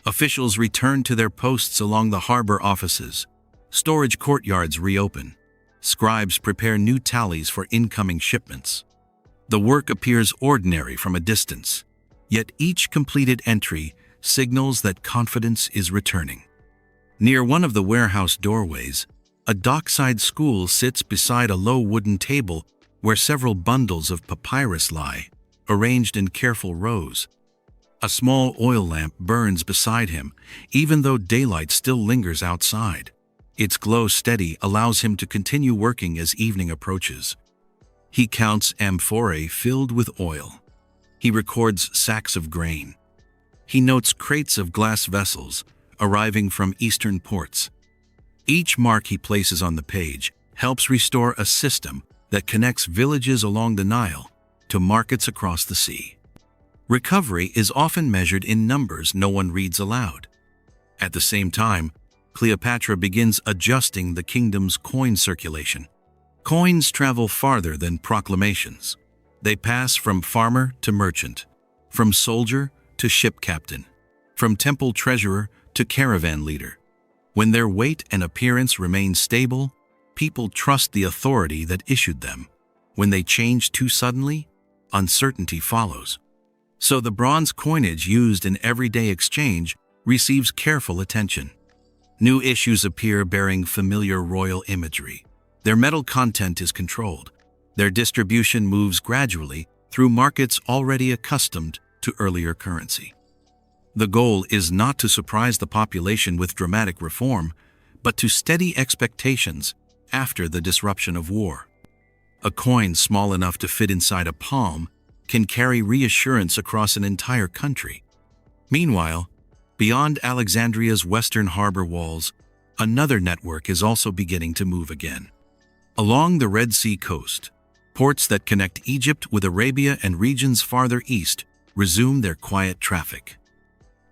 Officials return to their posts along the harbor offices. Storage courtyards reopen. Scribes prepare new tallies for incoming shipments. The work appears ordinary from a distance, yet each completed entry signals that confidence is returning. Near one of the warehouse doorways, a dockside school sits beside a low wooden table where several bundles of papyrus lie, arranged in careful rows. A small oil lamp burns beside him, even though daylight still lingers outside. Its glow steady allows him to continue working as evening approaches. He counts amphorae filled with oil. He records sacks of grain. He notes crates of glass vessels arriving from eastern ports. Each mark he places on the page helps restore a system that connects villages along the Nile to markets across the sea. Recovery is often measured in numbers no one reads aloud. At the same time, Cleopatra begins adjusting the kingdom's coin circulation. Coins travel farther than proclamations. They pass from farmer to merchant, from soldier to ship captain, from temple treasurer to caravan leader. When their weight and appearance remain stable, people trust the authority that issued them. When they change too suddenly, uncertainty follows. So the bronze coinage used in everyday exchange receives careful attention. New issues appear bearing familiar royal imagery. Their metal content is controlled. Their distribution moves gradually through markets already accustomed to earlier currency. The goal is not to surprise the population with dramatic reform, but to steady expectations after the disruption of war. A coin small enough to fit inside a palm can carry reassurance across an entire country. Meanwhile, beyond Alexandria's western harbor walls, another network is also beginning to move again. Along the Red Sea coast, ports that connect Egypt with Arabia and regions farther east resume their quiet traffic.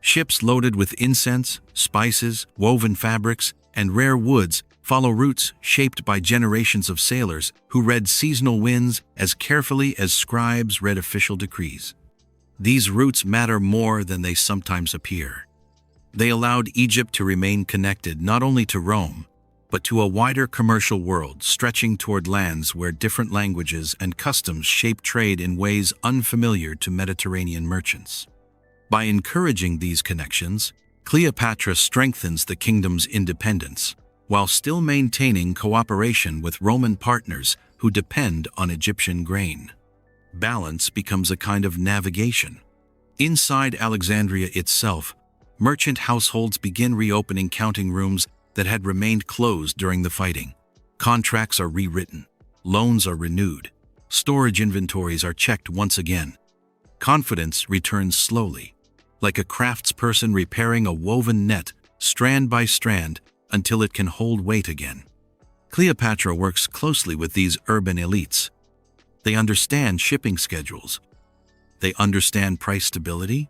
Ships loaded with incense, spices, woven fabrics, and rare woods follow routes shaped by generations of sailors who read seasonal winds as carefully as scribes read official decrees. These routes matter more than they sometimes appear. They allowed Egypt to remain connected not only to Rome, but to a wider commercial world stretching toward lands where different languages and customs shape trade in ways unfamiliar to Mediterranean merchants. By encouraging these connections, Cleopatra strengthens the kingdom's independence, while still maintaining cooperation with Roman partners who depend on Egyptian grain. Balance becomes a kind of navigation. Inside Alexandria itself, merchant households begin reopening counting rooms that had remained closed during the fighting. Contracts are rewritten, loans are renewed, storage inventories are checked once again. Confidence returns slowly, like a craftsperson repairing a woven net, strand by strand, until it can hold weight again. Cleopatra works closely with these urban elites. They understand shipping schedules. They understand price stability.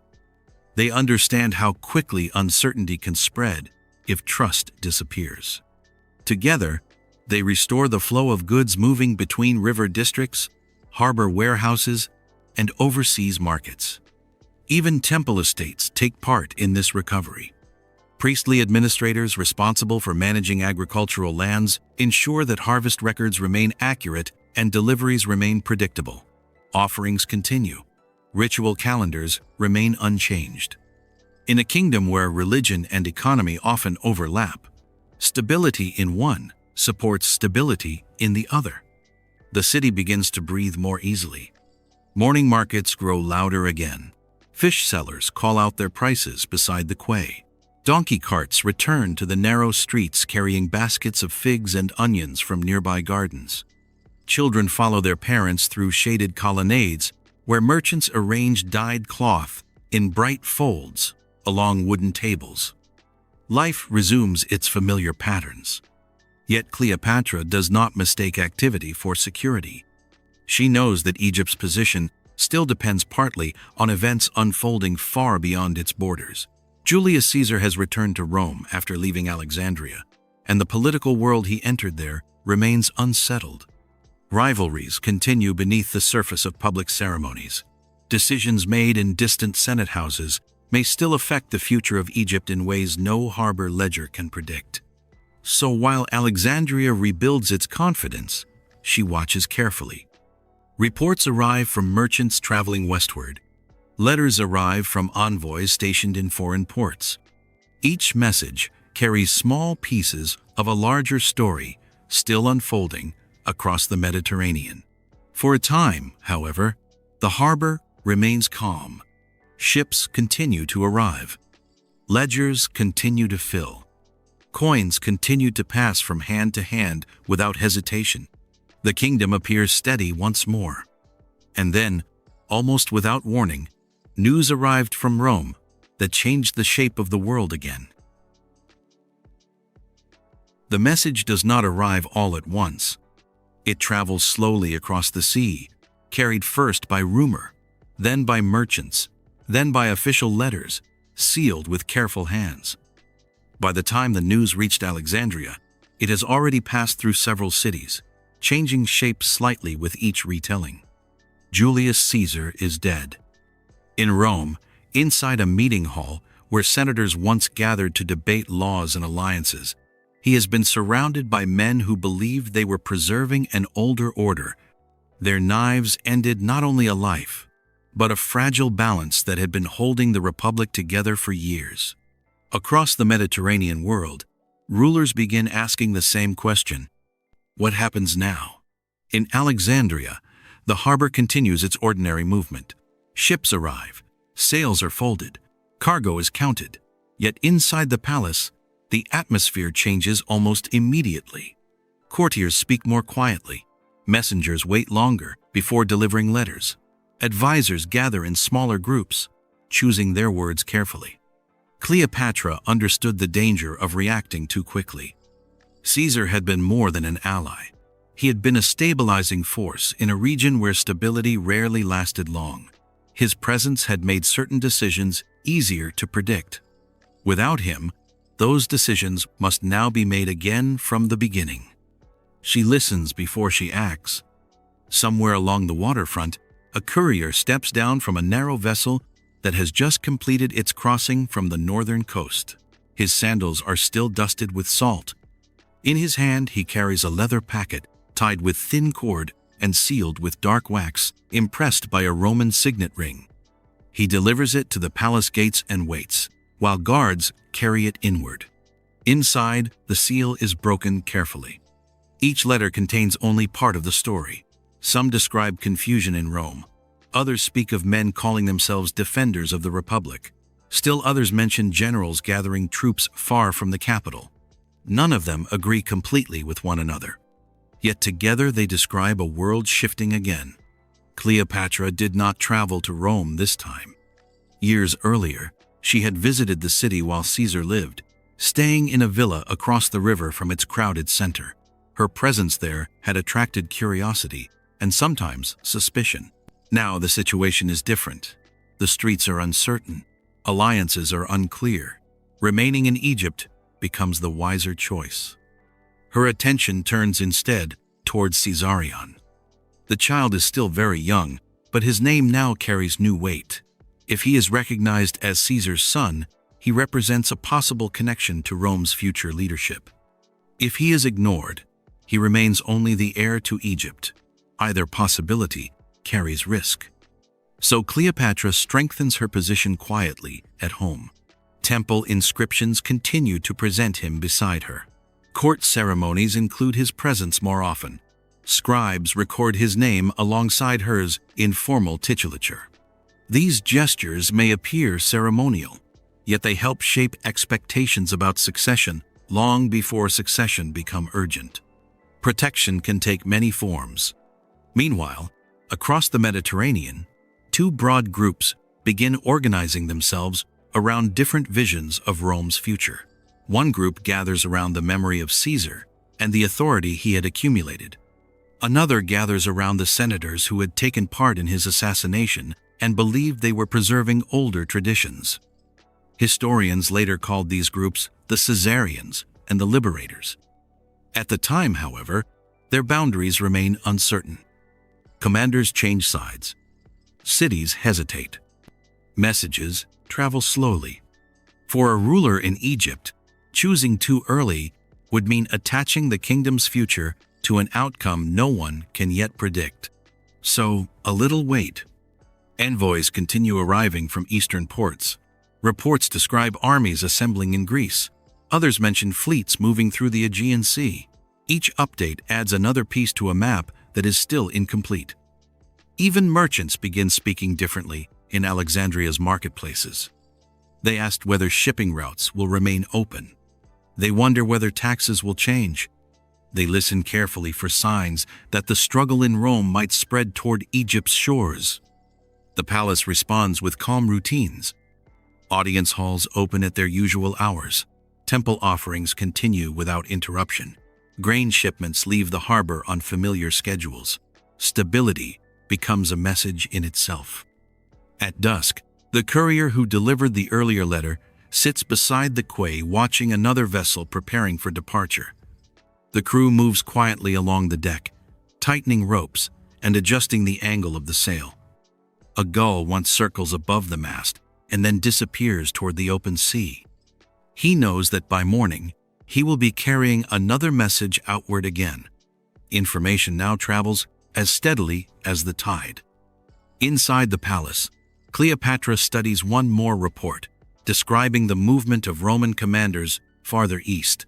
They understand how quickly uncertainty can spread if trust disappears. Together, they restore the flow of goods moving between river districts, harbor warehouses, and overseas markets. Even temple estates take part in this recovery. Priestly administrators responsible for managing agricultural lands ensure that harvest records remain accurate and deliveries remain predictable. Offerings continue. Ritual calendars remain unchanged. In a kingdom where religion and economy often overlap, stability in one supports stability in the other. The city begins to breathe more easily. Morning markets grow louder again. Fish sellers call out their prices beside the quay. Donkey carts return to the narrow streets carrying baskets of figs and onions from nearby gardens. Children follow their parents through shaded colonnades where merchants arrange dyed cloth in bright folds along wooden tables. Life resumes its familiar patterns. Yet Cleopatra does not mistake activity for security. She knows that Egypt's position still depends partly on events unfolding far beyond its borders. Julius Caesar has returned to Rome after leaving Alexandria, and the political world he entered there remains unsettled. Rivalries continue beneath the surface of public ceremonies. Decisions made in distant senate houses may still affect the future of Egypt in ways no harbor ledger can predict. So while Alexandria rebuilds its confidence, she watches carefully. Reports arrive from merchants traveling westward. Letters arrive from envoys stationed in foreign ports. Each message carries small pieces of a larger story still unfolding across the Mediterranean. For a time, however, the harbor remains calm. Ships continue to arrive. Ledgers continue to fill. Coins continue to pass from hand to hand without hesitation. The kingdom appears steady once more. And then, almost without warning, news arrived from Rome that changed the shape of the world again. The message does not arrive all at once. It travels slowly across the sea, carried first by rumor, then by merchants, then by official letters, sealed with careful hands. By the time the news reached Alexandria, it has already passed through several cities, changing shape slightly with each retelling. Julius Caesar is dead. In Rome, inside a meeting hall where senators once gathered to debate laws and alliances, he has been surrounded by men who believed they were preserving an older order. Their knives ended not only a life, but a fragile balance that had been holding the republic together for years. Across the Mediterranean world, rulers begin asking the same question: what happens now? In Alexandria, the harbor continues its ordinary movement. Ships arrive, sails are folded, cargo is counted. Yet inside the palace, the atmosphere changes almost immediately. Courtiers speak more quietly. Messengers wait longer before delivering letters. Advisors gather in smaller groups, choosing their words carefully. Cleopatra understood the danger of reacting too quickly. Caesar had been more than an ally. He had been a stabilizing force in a region where stability rarely lasted long. His presence had made certain decisions easier to predict. Without him, those decisions must now be made again from the beginning. She listens before she acts. Somewhere along the waterfront, A courier steps down from a narrow vessel that has just completed its crossing from the northern coast. His sandals are still dusted with salt. In his hand he carries a leather packet tied with thin cord and sealed with dark wax, impressed by a Roman signet ring. He delivers it to the palace gates and waits, while guards carry it inward. Inside, the seal is broken carefully. Each letter contains only part of the story. Some describe confusion in Rome. Others speak of men calling themselves defenders of the Republic. Still others mention generals gathering troops far from the capital. None of them agree completely with one another. Yet together they describe a world shifting again. Cleopatra did not travel to Rome this time. Years earlier, she had visited the city while Caesar lived, staying in a villa across the river from its crowded center. Her presence there had attracted curiosity and sometimes suspicion. Now the situation is different. The streets are uncertain. Alliances are unclear. Remaining in Egypt becomes the wiser choice. Her attention turns instead towards Caesarion. The child is still very young, but his name now carries new weight. If he is recognized as Caesar's son, he represents a possible connection to Rome's future leadership. If he is ignored, he remains only the heir to Egypt. Either possibility carries risk. So Cleopatra strengthens her position quietly at home. Temple inscriptions continue to present him beside her. Court ceremonies include his presence more often. Scribes record his name alongside hers in formal titulature. These gestures may appear ceremonial, yet they help shape expectations about succession long before succession become urgent. Protection can take many forms. Meanwhile, across the Mediterranean, two broad groups begin organizing themselves around different visions of Rome's future. One group gathers around the memory of Caesar and the authority he had accumulated. Another gathers around the senators who had taken part in his assassination and believed they were preserving older traditions. Historians later called these groups the Caesarians and the Liberators. At the time, however, their boundaries remain uncertain. Commanders change sides. Cities hesitate. Messages travel slowly. For a ruler in Egypt, choosing too early would mean attaching the kingdom's future to an outcome no one can yet predict. So, a little wait. Envoys continue arriving from eastern ports. Reports describe armies assembling in Greece. Others mention fleets moving through the Aegean Sea. Each update adds another piece to a map that is still incomplete. Even merchants begin speaking differently in Alexandria's marketplaces. They asked whether shipping routes will remain open. They wonder whether taxes will change. They listen carefully for signs that the struggle in Rome might spread toward Egypt's shores. The palace responds with calm routines. Audience halls open at their usual hours. Temple offerings continue without interruption. Grain shipments leave the harbor on familiar schedules. Stability becomes a message in itself. At dusk, the courier who delivered the earlier letter sits beside the quay watching another vessel preparing for departure. The crew moves quietly along the deck, tightening ropes and adjusting the angle of the sail. A gull once circles above the mast and then disappears toward the open sea. He knows that by morning, he will be carrying another message outward again. Information now travels as steadily as the tide. Inside the palace, Cleopatra studies one more report, describing the movement of Roman commanders farther east.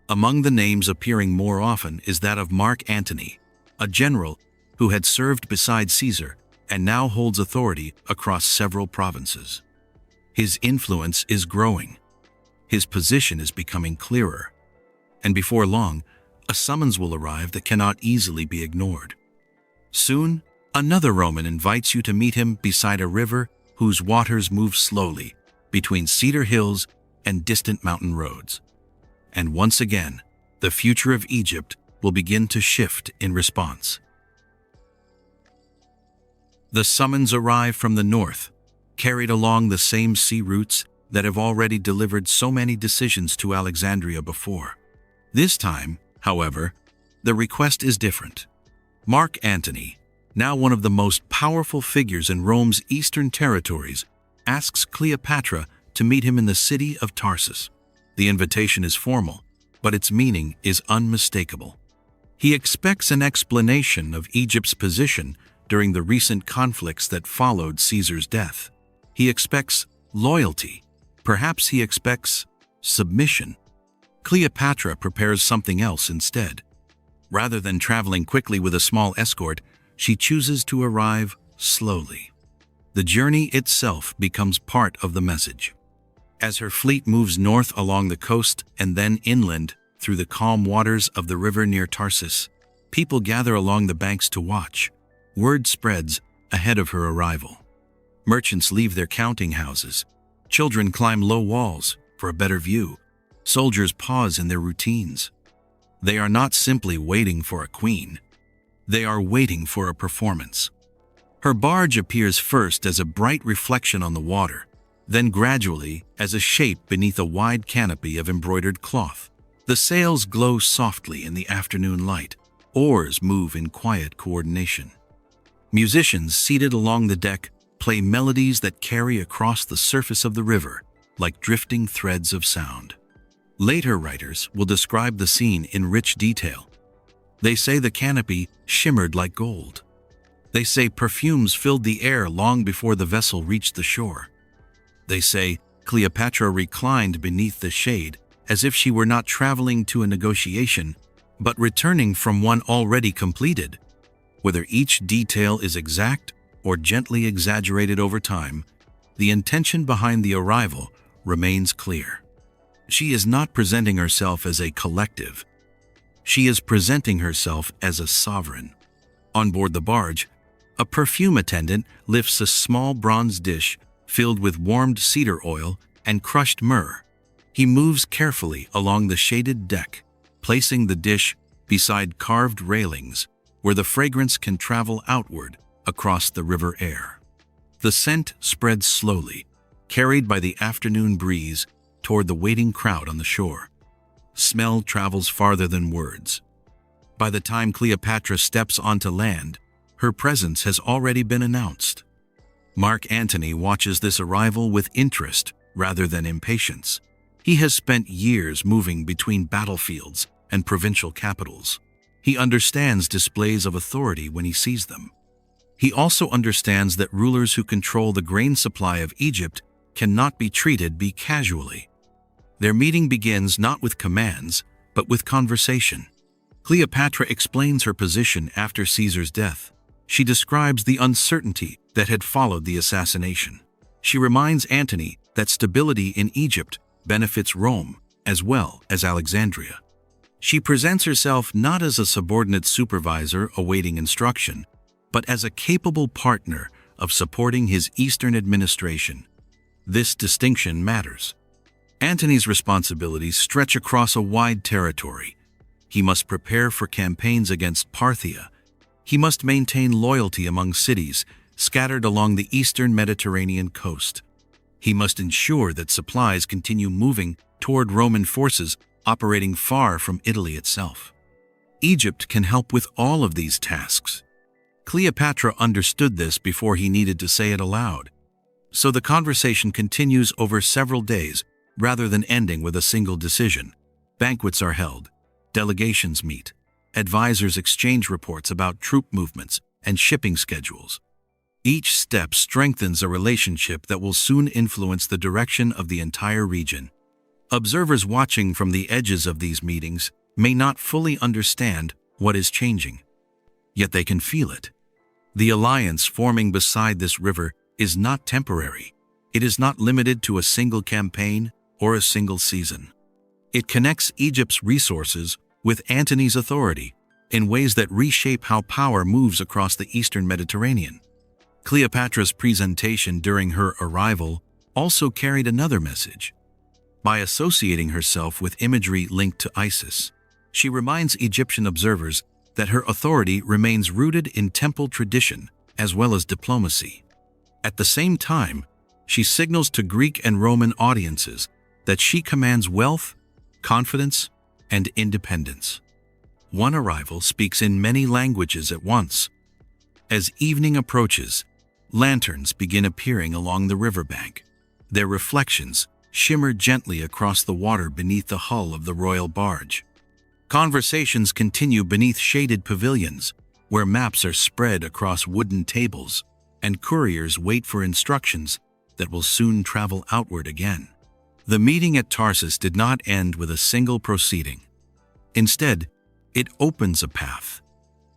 Among the names appearing more often is that of Mark Antony, a general who had served beside Caesar and now holds authority across several provinces. His influence is growing. His position is becoming clearer. And before long, a summons will arrive that cannot easily be ignored. Soon, another Roman invites you to meet him beside a river whose waters move slowly between cedar hills and distant mountain roads. And once again, the future of Egypt will begin to shift in response. The summons arrive from the north, carried along the same sea routes that have already delivered so many decisions to Alexandria before. This time, however, the request is different. Mark Antony, now one of the most powerful figures in Rome's eastern territories, asks Cleopatra to meet him in the city of Tarsus. The invitation is formal, but its meaning is unmistakable. He expects an explanation of Egypt's position during the recent conflicts that followed Caesar's death. He expects loyalty. Perhaps he expects submission. Cleopatra prepares something else instead. Rather than traveling quickly with a small escort, she chooses to arrive slowly. The journey itself becomes part of the message. As her fleet moves north along the coast and then inland through the calm waters of the river near Tarsus, people gather along the banks to watch. Word spreads ahead of her arrival. Merchants leave their counting houses. Children climb low walls for a better view. Soldiers pause in their routines. They are not simply waiting for a queen. They are waiting for a performance. Her barge appears first as a bright reflection on the water, then gradually as a shape beneath a wide canopy of embroidered cloth. The sails glow softly in the afternoon light. Oars move in quiet coordination. Musicians seated along the deck play melodies that carry across the surface of the river like drifting threads of sound. Later writers will describe the scene in rich detail. They say the canopy shimmered like gold. They say perfumes filled the air long before the vessel reached the shore. They say Cleopatra reclined beneath the shade as if she were not traveling to a negotiation, but returning from one already completed. Whether each detail is exact or gently exaggerated over time, the intention behind the arrival remains clear. She is not presenting herself as a collective. She is presenting herself as a sovereign. On board the barge, a perfume attendant lifts a small bronze dish filled with warmed cedar oil and crushed myrrh. He moves carefully along the shaded deck, placing the dish beside carved railings where the fragrance can travel outward across the river air. The scent spreads slowly, carried by the afternoon breeze toward the waiting crowd on the shore. Smell travels farther than words. By the time Cleopatra steps onto land, her presence has already been announced. Mark Antony watches this arrival with interest rather than impatience. He has spent years moving between battlefields and provincial capitals. He understands displays of authority when he sees them. He also understands that rulers who control the grain supply of Egypt cannot be treated casually. Their meeting begins not with commands, but with conversation. Cleopatra explains her position after Caesar's death. She describes the uncertainty that had followed the assassination. She reminds Antony that stability in Egypt benefits Rome as well as Alexandria. She presents herself not as a subordinate supervisor awaiting instruction, but as a capable partner of supporting his eastern administration. This distinction matters. Antony's responsibilities stretch across a wide territory. He must prepare for campaigns against Parthia. He must maintain loyalty among cities scattered along the eastern Mediterranean coast. He must ensure that supplies continue moving toward Roman forces operating far from Italy itself. Egypt can help with all of these tasks. Cleopatra understood this before he needed to say it aloud. So the conversation continues over several days rather than ending with a single decision. Banquets are held, delegations meet, advisors exchange reports about troop movements and shipping schedules. Each step strengthens a relationship that will soon influence the direction of the entire region. Observers watching from the edges of these meetings may not fully understand what is changing, yet they can feel it. The alliance forming beside this river is not temporary. It is not limited to a single campaign or a single season. It connects Egypt's resources with Antony's authority in ways that reshape how power moves across the eastern Mediterranean. Cleopatra's presentation during her arrival also carried another message. By associating herself with imagery linked to Isis, she reminds Egyptian observers that her authority remains rooted in temple tradition as well as diplomacy. At the same time, she signals to Greek and Roman audiences that she commands wealth, confidence, and independence. One arrival speaks in many languages at once. As evening approaches, lanterns begin appearing along the riverbank. Their reflections shimmer gently across the water beneath the hull of the royal barge. Conversations continue beneath shaded pavilions, where maps are spread across wooden tables, and couriers wait for instructions that will soon travel outward again. The meeting at Tarsus did not end with a single proceeding. Instead, it opens a path.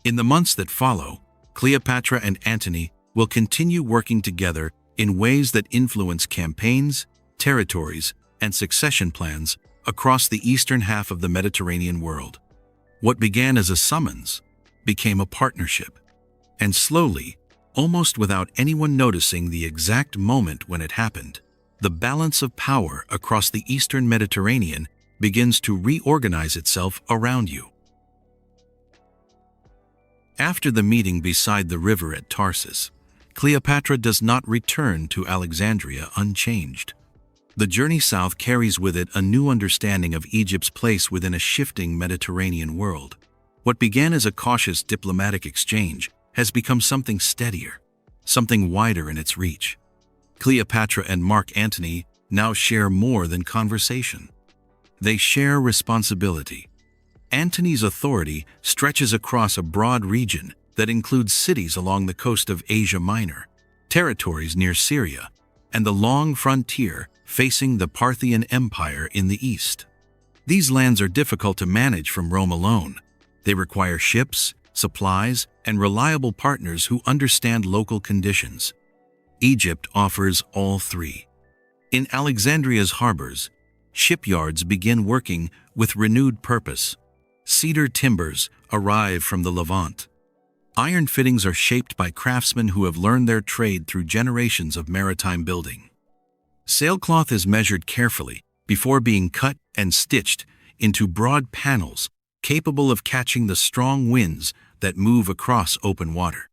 In the months that follow, Cleopatra and Antony will continue working together in ways that influence campaigns, territories, and succession plans across the eastern half of the Mediterranean world. What began as a summons became a partnership, and slowly, almost without anyone noticing the exact moment when it happened, the balance of power across the eastern Mediterranean begins to reorganize itself around you. After the meeting beside the river at Tarsus, Cleopatra does not return to Alexandria unchanged. The journey south carries with it a new understanding of Egypt's place within a shifting Mediterranean world. What began as a cautious diplomatic exchange has become something steadier, something wider in its reach. Cleopatra and Mark Antony now share more than conversation. They share responsibility. Antony's authority stretches across a broad region that includes cities along the coast of Asia Minor, territories near Syria, and the long frontier facing the Parthian Empire in the east. These lands are difficult to manage from Rome alone. They require ships, supplies, and reliable partners who understand local conditions. Egypt offers all three. In Alexandria's harbors, shipyards begin working with renewed purpose. Cedar timbers arrive from the Levant. Iron fittings are shaped by craftsmen who have learned their trade through generations of maritime building. Sailcloth is measured carefully before being cut and stitched into broad panels capable of catching the strong winds that move across open water.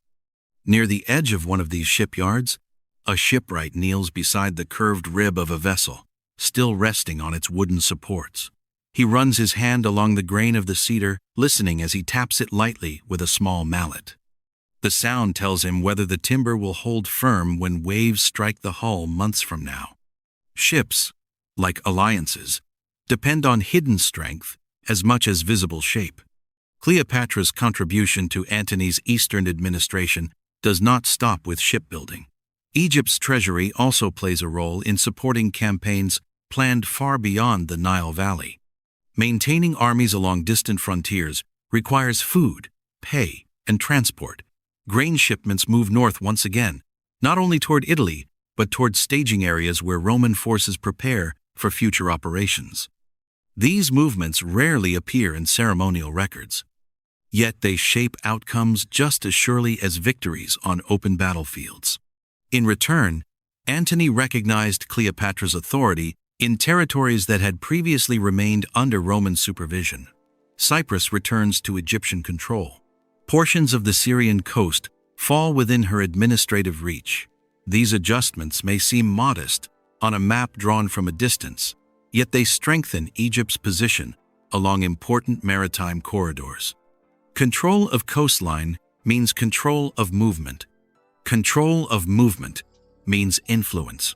Near the edge of one of these shipyards, a shipwright kneels beside the curved rib of a vessel, still resting on its wooden supports. He runs his hand along the grain of the cedar, listening as he taps it lightly with a small mallet. The sound tells him whether the timber will hold firm when waves strike the hull months from now. Ships, like alliances, depend on hidden strength as much as visible shape. Cleopatra's contribution to Antony's eastern administration does not stop with shipbuilding. Egypt's treasury also plays a role in supporting campaigns planned far beyond the Nile Valley. Maintaining armies along distant frontiers requires food, pay, and transport. Grain shipments move north once again, not only toward Italy, but toward staging areas where Roman forces prepare for future operations. These movements rarely appear in ceremonial records, yet they shape outcomes just as surely as victories on open battlefields. In return, Antony recognized Cleopatra's authority in territories that had previously remained under Roman supervision. Cyprus returns to Egyptian control. Portions of the Syrian coast fall within her administrative reach. These adjustments may seem modest on a map drawn from a distance, yet they strengthen Egypt's position along important maritime corridors. Control of coastline means control of movement. Control of movement means influence.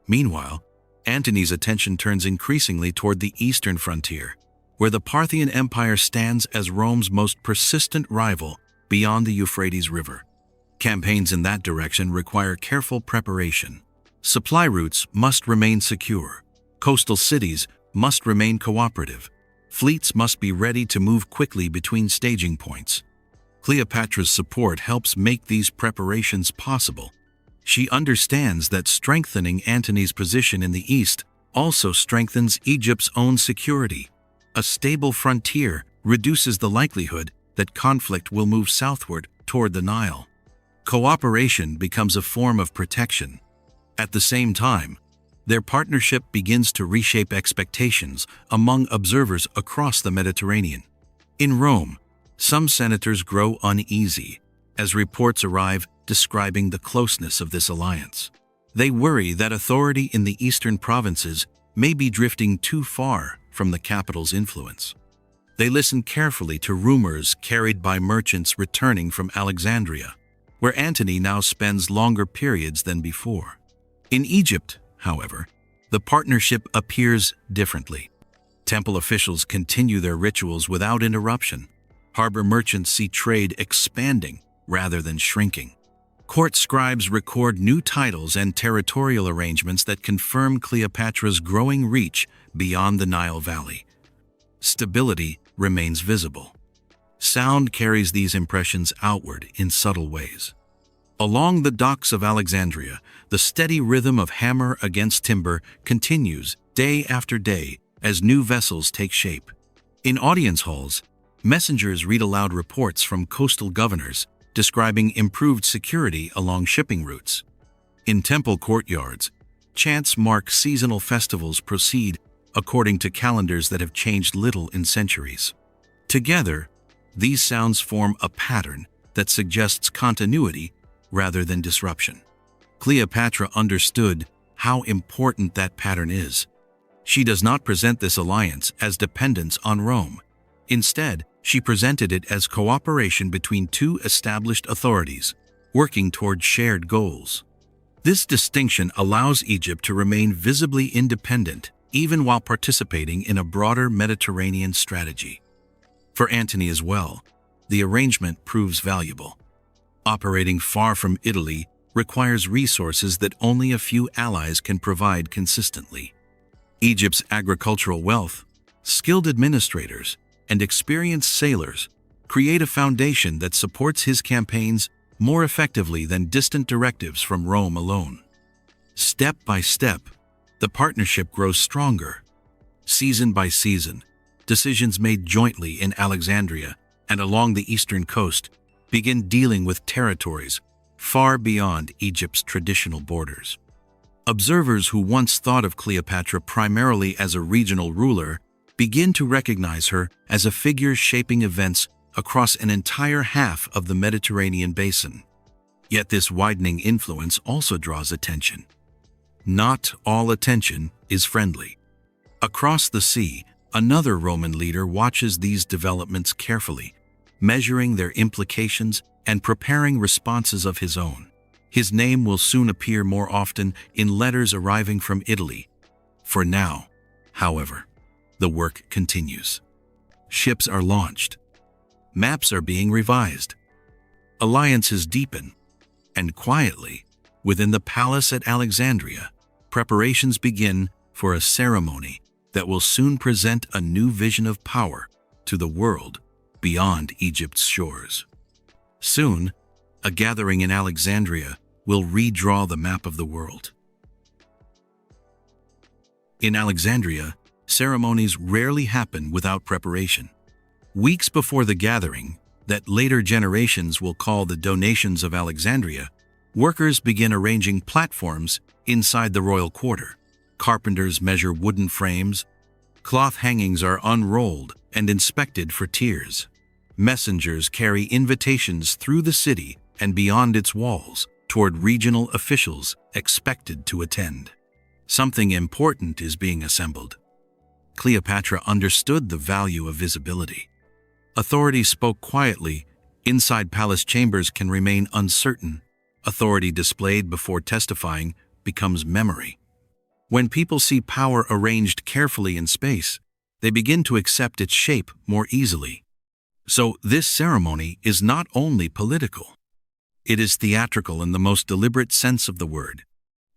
Meanwhile, Antony's attention turns increasingly toward the eastern frontier, where the Parthian Empire stands as Rome's most persistent rival beyond the Euphrates River. Campaigns in that direction require careful preparation. Supply routes must remain secure. Coastal cities must remain cooperative. Fleets must be ready to move quickly between staging points. Cleopatra's support helps make these preparations possible. She understands that strengthening Antony's position in the east also strengthens Egypt's own security. A stable frontier reduces the likelihood that conflict will move southward toward the Nile. Cooperation becomes a form of protection. At the same time, their partnership begins to reshape expectations among observers across the Mediterranean. In Rome, some senators grow uneasy as reports arrive describing the closeness of this alliance. They worry that authority in the eastern provinces may be drifting too far from the capital's influence. They listen carefully to rumors carried by merchants returning from Alexandria. where Antony now spends longer periods than before. In Egypt, however, the partnership appears differently. Temple officials continue their rituals without interruption. Harbor merchants see trade expanding rather than shrinking. Court scribes record new titles and territorial arrangements that confirm Cleopatra's growing reach beyond the Nile Valley. Stability remains visible. Sound carries these impressions outward in subtle ways. Along the docks of Alexandria, the steady rhythm of hammer against timber continues day after day as new vessels take shape. In audience halls, messengers read aloud reports from coastal governors describing improved security along shipping routes. In temple courtyards, chants mark seasonal festivals proceed according to calendars that have changed little in centuries. Together, these sounds form a pattern that suggests continuity rather than disruption. Cleopatra understood how important that pattern is. She does not present this alliance as dependence on Rome. Instead, she presented it as cooperation between two established authorities, working toward shared goals. This distinction allows Egypt to remain visibly independent, even while participating in a broader Mediterranean strategy. For Antony as well, the arrangement proves valuable. Operating far from Italy requires resources that only a few allies can provide consistently. Egypt's agricultural wealth, skilled administrators, and experienced sailors create a foundation that supports his campaigns more effectively than distant directives from Rome alone. Step by step, the partnership grows stronger. Season by season, decisions made jointly in Alexandria and along the eastern coast begin dealing with territories far beyond Egypt's traditional borders. Observers who once thought of Cleopatra primarily as a regional ruler begin to recognize her as a figure shaping events across an entire half of the Mediterranean basin. Yet this widening influence also draws attention. Not all attention is friendly. Across the sea, another Roman leader watches these developments carefully, measuring their implications and preparing responses of his own. His name will soon appear more often in letters arriving from Italy. For now, however, the work continues. Ships are launched. Maps are being revised. Alliances deepen. And quietly, within the palace at Alexandria, preparations begin for a ceremony that will soon present a new vision of power to the world beyond Egypt's shores. Soon, a gathering in Alexandria will redraw the map of the world. In Alexandria, ceremonies rarely happen without preparation. Weeks before the gathering, that later generations will call the Donations of Alexandria, workers begin arranging platforms inside the royal quarter. Carpenters measure wooden frames. Cloth hangings are unrolled and inspected for tiers. Messengers carry invitations through the city and beyond its walls toward regional officials expected to attend. Something important is being assembled. Cleopatra understood the value of visibility. Authority spoke quietly. Inside palace chambers can remain uncertain. Authority displayed before testifying becomes memory. When people see power arranged carefully in space, they begin to accept its shape more easily. So this ceremony is not only political. It is theatrical in the most deliberate sense of the word.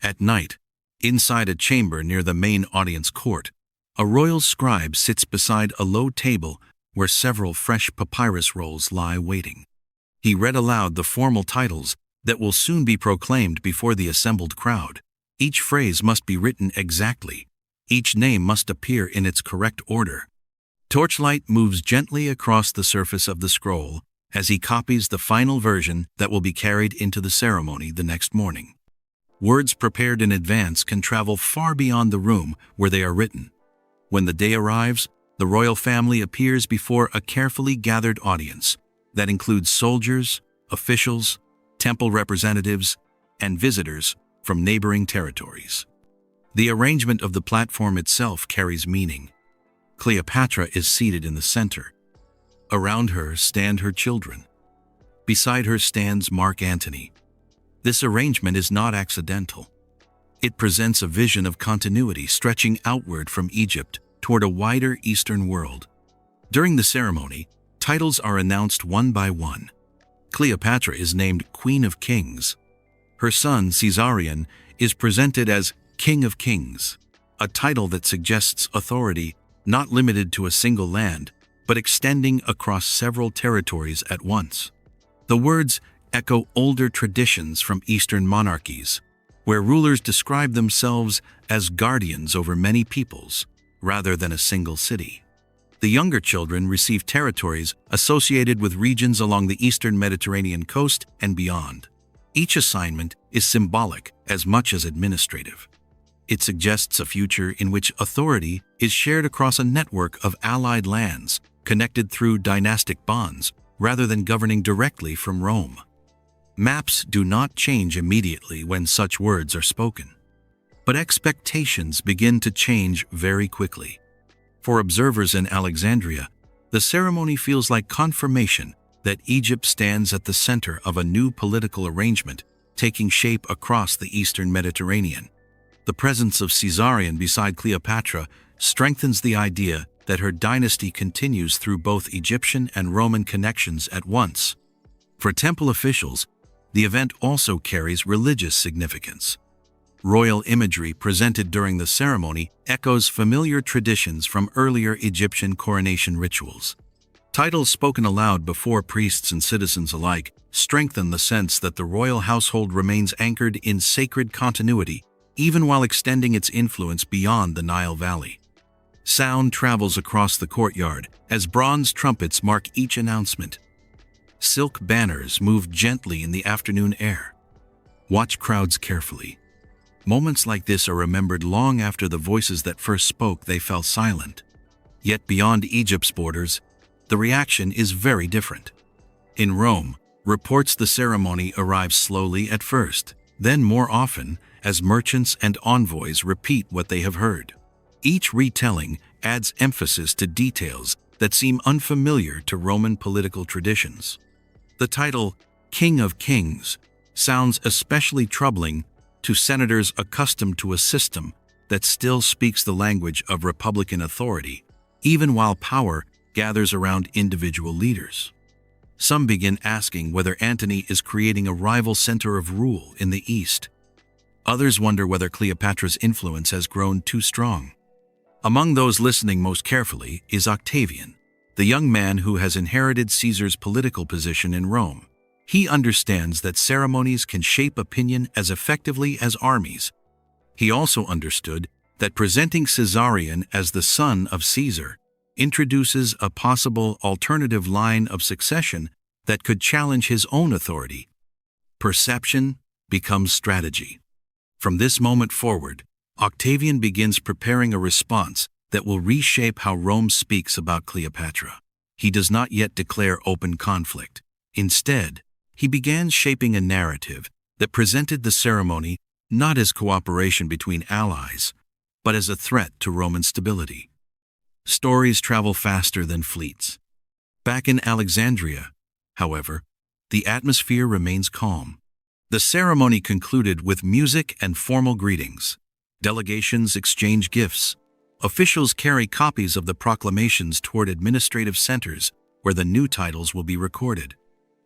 At night, inside a chamber near the main audience court, a royal scribe sits beside a low table where several fresh papyrus rolls lie waiting. He read aloud the formal titles that will soon be proclaimed before the assembled crowd. Each phrase must be written exactly. Each name must appear in its correct order. Torchlight moves gently across the surface of the scroll as he copies the final version that will be carried into the ceremony the next morning. Words prepared in advance can travel far beyond the room where they are written. When the day arrives, the royal family appears before a carefully gathered audience that includes soldiers, officials, temple representatives, and visitors from neighboring territories. The arrangement of the platform itself carries meaning. Cleopatra is seated in the center. Around her stand her children. Beside her stands Mark Antony. This arrangement is not accidental. It presents a vision of continuity stretching outward from Egypt toward a wider Eastern world. During the ceremony, titles are announced one by one. Cleopatra is named Queen of Kings. Her son, Caesarion, is presented as King of Kings, a title that suggests authority not limited to a single land, but extending across several territories at once. The words echo older traditions from Eastern monarchies, where rulers describe themselves as guardians over many peoples, rather than a single city. The younger children receive territories associated with regions along the eastern Mediterranean coast and beyond. Each assignment is symbolic as much as administrative. It suggests a future in which authority is shared across a network of allied lands, connected through dynastic bonds, rather than governing directly from Rome. Maps do not change immediately when such words are spoken, but expectations begin to change very quickly. For observers in Alexandria, the ceremony feels like confirmation that Egypt stands at the center of a new political arrangement taking shape across the eastern Mediterranean. The presence of Caesarion beside Cleopatra strengthens the idea that her dynasty continues through both Egyptian and Roman connections at once. For temple officials, the event also carries religious significance. Royal imagery presented during the ceremony echoes familiar traditions from earlier Egyptian coronation rituals. Titles spoken aloud before priests and citizens alike strengthen the sense that the royal household remains anchored in sacred continuity, even while extending its influence beyond the Nile Valley. Sound travels across the courtyard as bronze trumpets mark each announcement. Silk banners move gently in the afternoon air. Watch crowds carefully. Moments like this are remembered long after the voices that first spoke they fell silent. Yet beyond Egypt's borders, the reaction is very different. In Rome, reports the ceremony arrive slowly at first, then more often as merchants and envoys repeat what they have heard. Each retelling adds emphasis to details that seem unfamiliar to Roman political traditions. The title, King of Kings, sounds especially troubling to senators accustomed to a system that still speaks the language of republican authority, even while power gathers around individual leaders. Some begin asking whether Antony is creating a rival center of rule in the East. Others wonder whether Cleopatra's influence has grown too strong. Among those listening most carefully is Octavian, the young man who has inherited Caesar's political position in Rome. He understands that ceremonies can shape opinion as effectively as armies. He also understood that presenting Caesarion as the son of Caesar introduces a possible alternative line of succession that could challenge his own authority. Perception becomes strategy. From this moment forward, Octavian begins preparing a response that will reshape how Rome speaks about Cleopatra. He does not yet declare open conflict. Instead, he began shaping a narrative that presented the ceremony not as cooperation between allies, but as a threat to Roman stability. Stories travel faster than fleets. Back in Alexandria, however, the atmosphere remains calm. The ceremony concluded with music and formal greetings. Delegations exchange gifts. Officials carry copies of the proclamations toward administrative centers where the new titles will be recorded.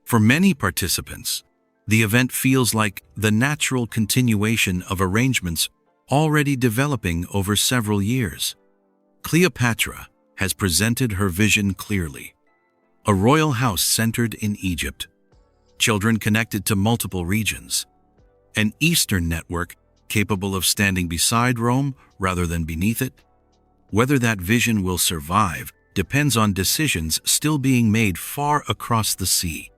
For many participants, the event feels like the natural continuation of arrangements already developing over several years. Cleopatra has presented her vision clearly. A royal house centered in Egypt, children connected to multiple regions, an Eastern network capable of standing beside Rome rather than beneath it. Whether that vision will survive depends on decisions still being made far across the sea.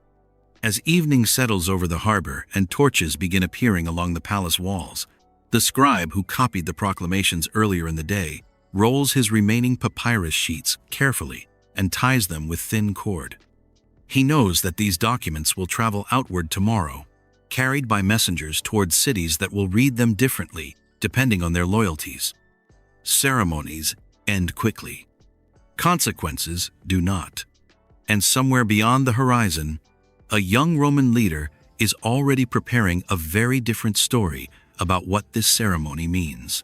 As evening settles over the harbor and torches begin appearing along the palace walls, the scribe who copied the proclamations earlier in the day rolls his remaining papyrus sheets carefully and ties them with thin cord. He knows that these documents will travel outward tomorrow, carried by messengers towards cities that will read them differently depending on their loyalties. Ceremonies end quickly. Consequences do not. And somewhere beyond the horizon, a young Roman leader is already preparing a very different story about what this ceremony means.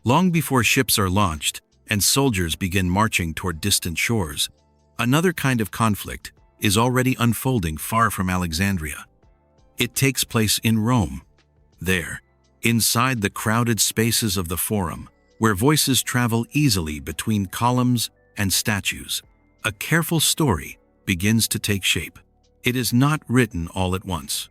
Long before ships are launched and soldiers begin marching toward distant shores, another kind of conflict is already unfolding far from Alexandria. It takes place in Rome. There, inside the crowded spaces of the Forum, where voices travel easily between columns and statues, a careful story begins to take shape. It is not written all at once.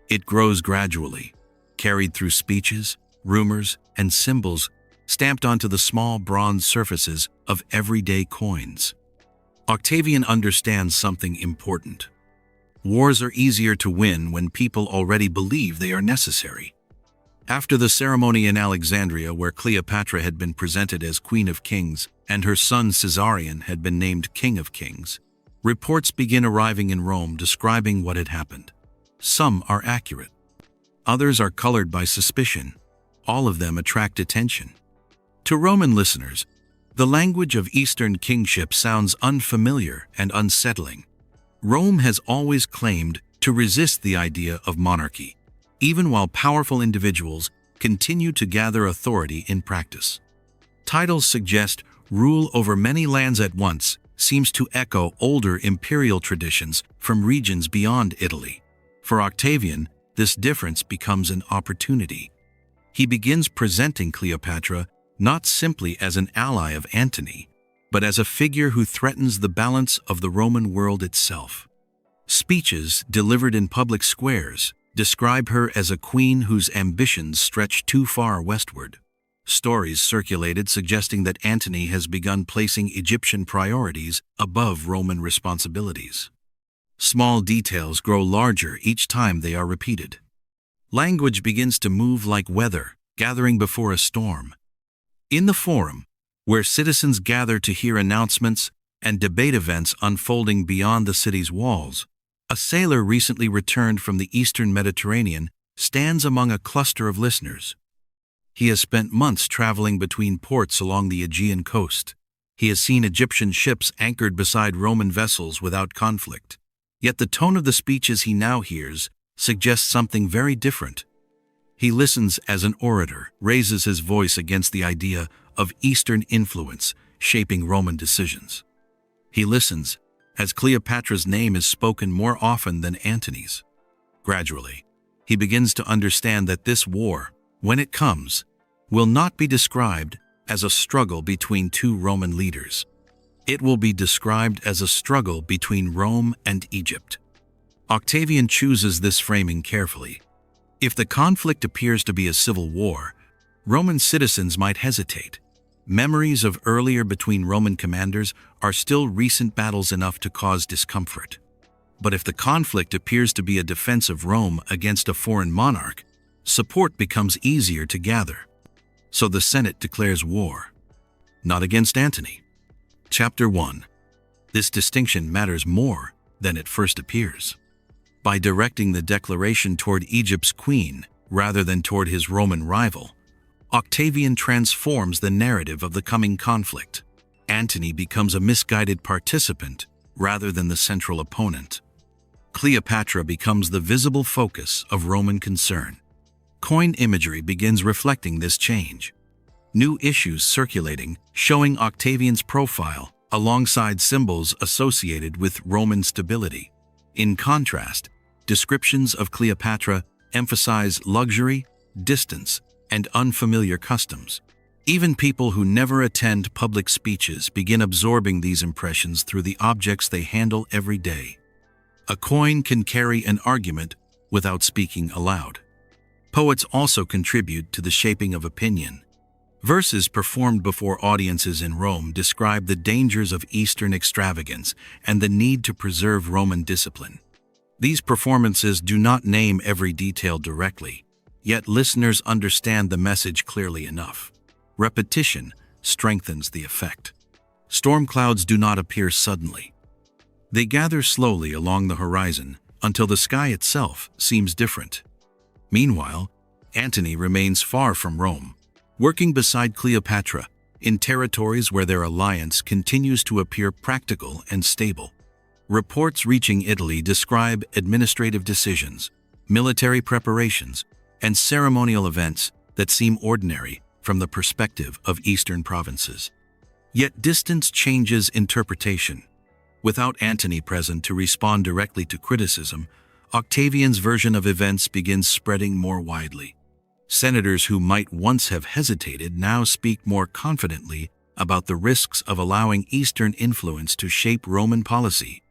It grows gradually, carried through speeches, rumors, and symbols stamped onto the small bronze surfaces of everyday coins. Octavian understands something important. Wars are easier to win when people already believe they are necessary. After the ceremony in Alexandria, where Cleopatra had been presented as Queen of Kings and her son Caesarion had been named King of Kings, reports begin arriving in Rome describing what had happened. Some are accurate. Others are colored by suspicion. All of them attract attention. To Roman listeners, the language of Eastern kingship sounds unfamiliar and unsettling. Rome has always claimed to resist the idea of monarchy, even while powerful individuals continue to gather authority in practice. Titles suggest rule over many lands at once seems to echo older imperial traditions from regions beyond Italy. For Octavian, this difference becomes an opportunity. He begins presenting Cleopatra not simply as an ally of Antony, but as a figure who threatens the balance of the Roman world itself. Speeches delivered in public squares describe her as a queen whose ambitions stretch too far westward. Stories circulated suggesting that Antony has begun placing Egyptian priorities above Roman responsibilities. Small details grow larger each time they are repeated. Language begins to move like weather, gathering before a storm. In the Forum, where citizens gather to hear announcements and debate events unfolding beyond the city's walls, a sailor recently returned from the eastern Mediterranean stands among a cluster of listeners. He has spent months traveling between ports along the Aegean coast. He has seen Egyptian ships anchored beside Roman vessels without conflict. Yet the tone of the speeches he now hears suggests something very different. He listens as an orator, raises his voice against the idea of Eastern influence shaping Roman decisions. He listens as Cleopatra's name is spoken more often than Antony's. Gradually, he begins to understand that this war, when it comes, will not be described as a struggle between two Roman leaders. It will be described as a struggle between Rome and Egypt. Octavian chooses this framing carefully. If the conflict appears to be a civil war, Roman citizens might hesitate. Memories of earlier between Roman commanders are still recent battles enough to cause discomfort. But if the conflict appears to be a defense of Rome against a foreign monarch, support becomes easier to gather. So the Senate declares war, not against Antony. Chapter 1. This distinction matters more than it first appears. By directing the declaration toward Egypt's queen rather than toward his Roman rival, Octavian transforms the narrative of the coming conflict. Antony becomes a misguided participant rather than the central opponent. Cleopatra becomes the visible focus of Roman concern. Coin imagery begins reflecting this change. New issues circulating, showing Octavian's profile alongside symbols associated with Roman stability. In contrast, descriptions of Cleopatra emphasize luxury, distance, and unfamiliar customs. Even people who never attend public speeches begin absorbing these impressions through the objects they handle every day. A coin can carry an argument without speaking aloud. Poets also contribute to the shaping of opinion. Verses performed before audiences in Rome describe the dangers of Eastern extravagance and the need to preserve Roman discipline. These performances do not name every detail directly, yet listeners understand the message clearly enough. Repetition strengthens the effect. Storm clouds do not appear suddenly. They gather slowly along the horizon until the sky itself seems different. Meanwhile, Antony remains far from Rome, working beside Cleopatra in territories where their alliance continues to appear practical and stable. Reports reaching Italy describe administrative decisions, military preparations, and ceremonial events that seem ordinary from the perspective of eastern provinces. Yet distance changes interpretation. Without Antony present to respond directly to criticism, Octavian's version of events begins spreading more widely. Senators who might once have hesitated now speak more confidently about the risks of allowing Eastern influence to shape Roman policy.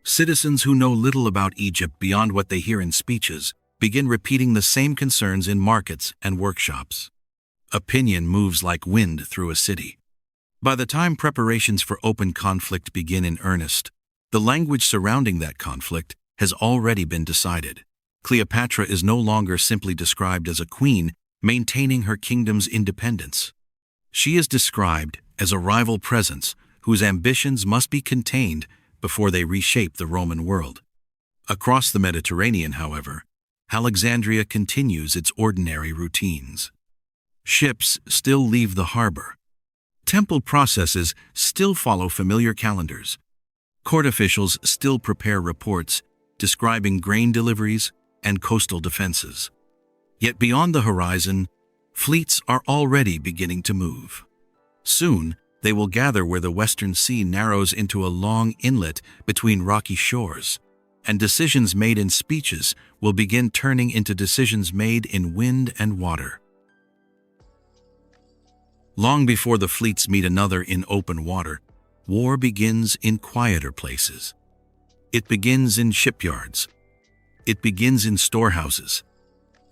Citizens who know little about Egypt beyond what they hear in speeches begin repeating the same concerns in markets and workshops. Opinion moves like wind through a city. By the time preparations for open conflict begin in earnest, the language surrounding that conflict has already been decided. Cleopatra is no longer simply described as a queen maintaining her kingdom's independence. She is described as a rival presence whose ambitions must be contained before they reshape the Roman world. Across the Mediterranean, however, Alexandria continues its ordinary routines. Ships still leave the harbor. Temple processes still follow familiar calendars. Court officials still prepare reports describing grain deliveries and coastal defenses. Yet beyond the horizon, fleets are already beginning to move. Soon, they will gather where the Western Sea narrows into a long inlet between rocky shores, and decisions made in speeches will begin turning into decisions made in wind and water. Long before the fleets meet another in open water, war begins in quieter places. It begins in shipyards. It begins in storehouses.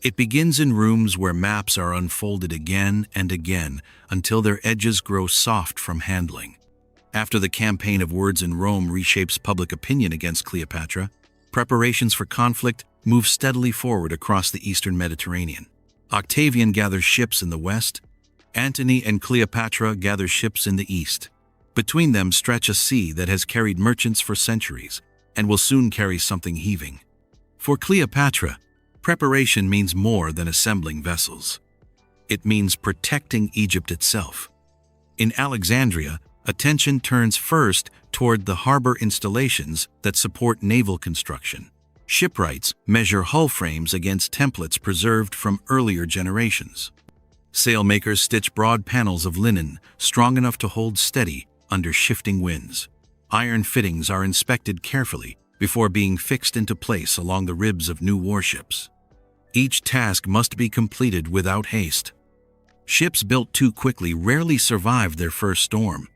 It begins in rooms where maps are unfolded again and again until their edges grow soft from handling. After the campaign of words in Rome reshapes public opinion against Cleopatra, preparations for conflict move steadily forward across the eastern Mediterranean. Octavian gathers ships in the west. Antony and Cleopatra gather ships in the east. Between them stretch a sea that has carried merchants for centuries and will soon carry something heaving. For Cleopatra, preparation means more than assembling vessels. It means protecting Egypt itself. In Alexandria, attention turns first toward the harbor installations that support naval construction. Shipwrights measure hull frames against templates preserved from earlier generations. Sailmakers stitch broad panels of linen strong enough to hold steady under shifting winds. Iron fittings are inspected carefully before being fixed into place along the ribs of new warships. Each task must be completed without haste. Ships built too quickly rarely survive their first storm.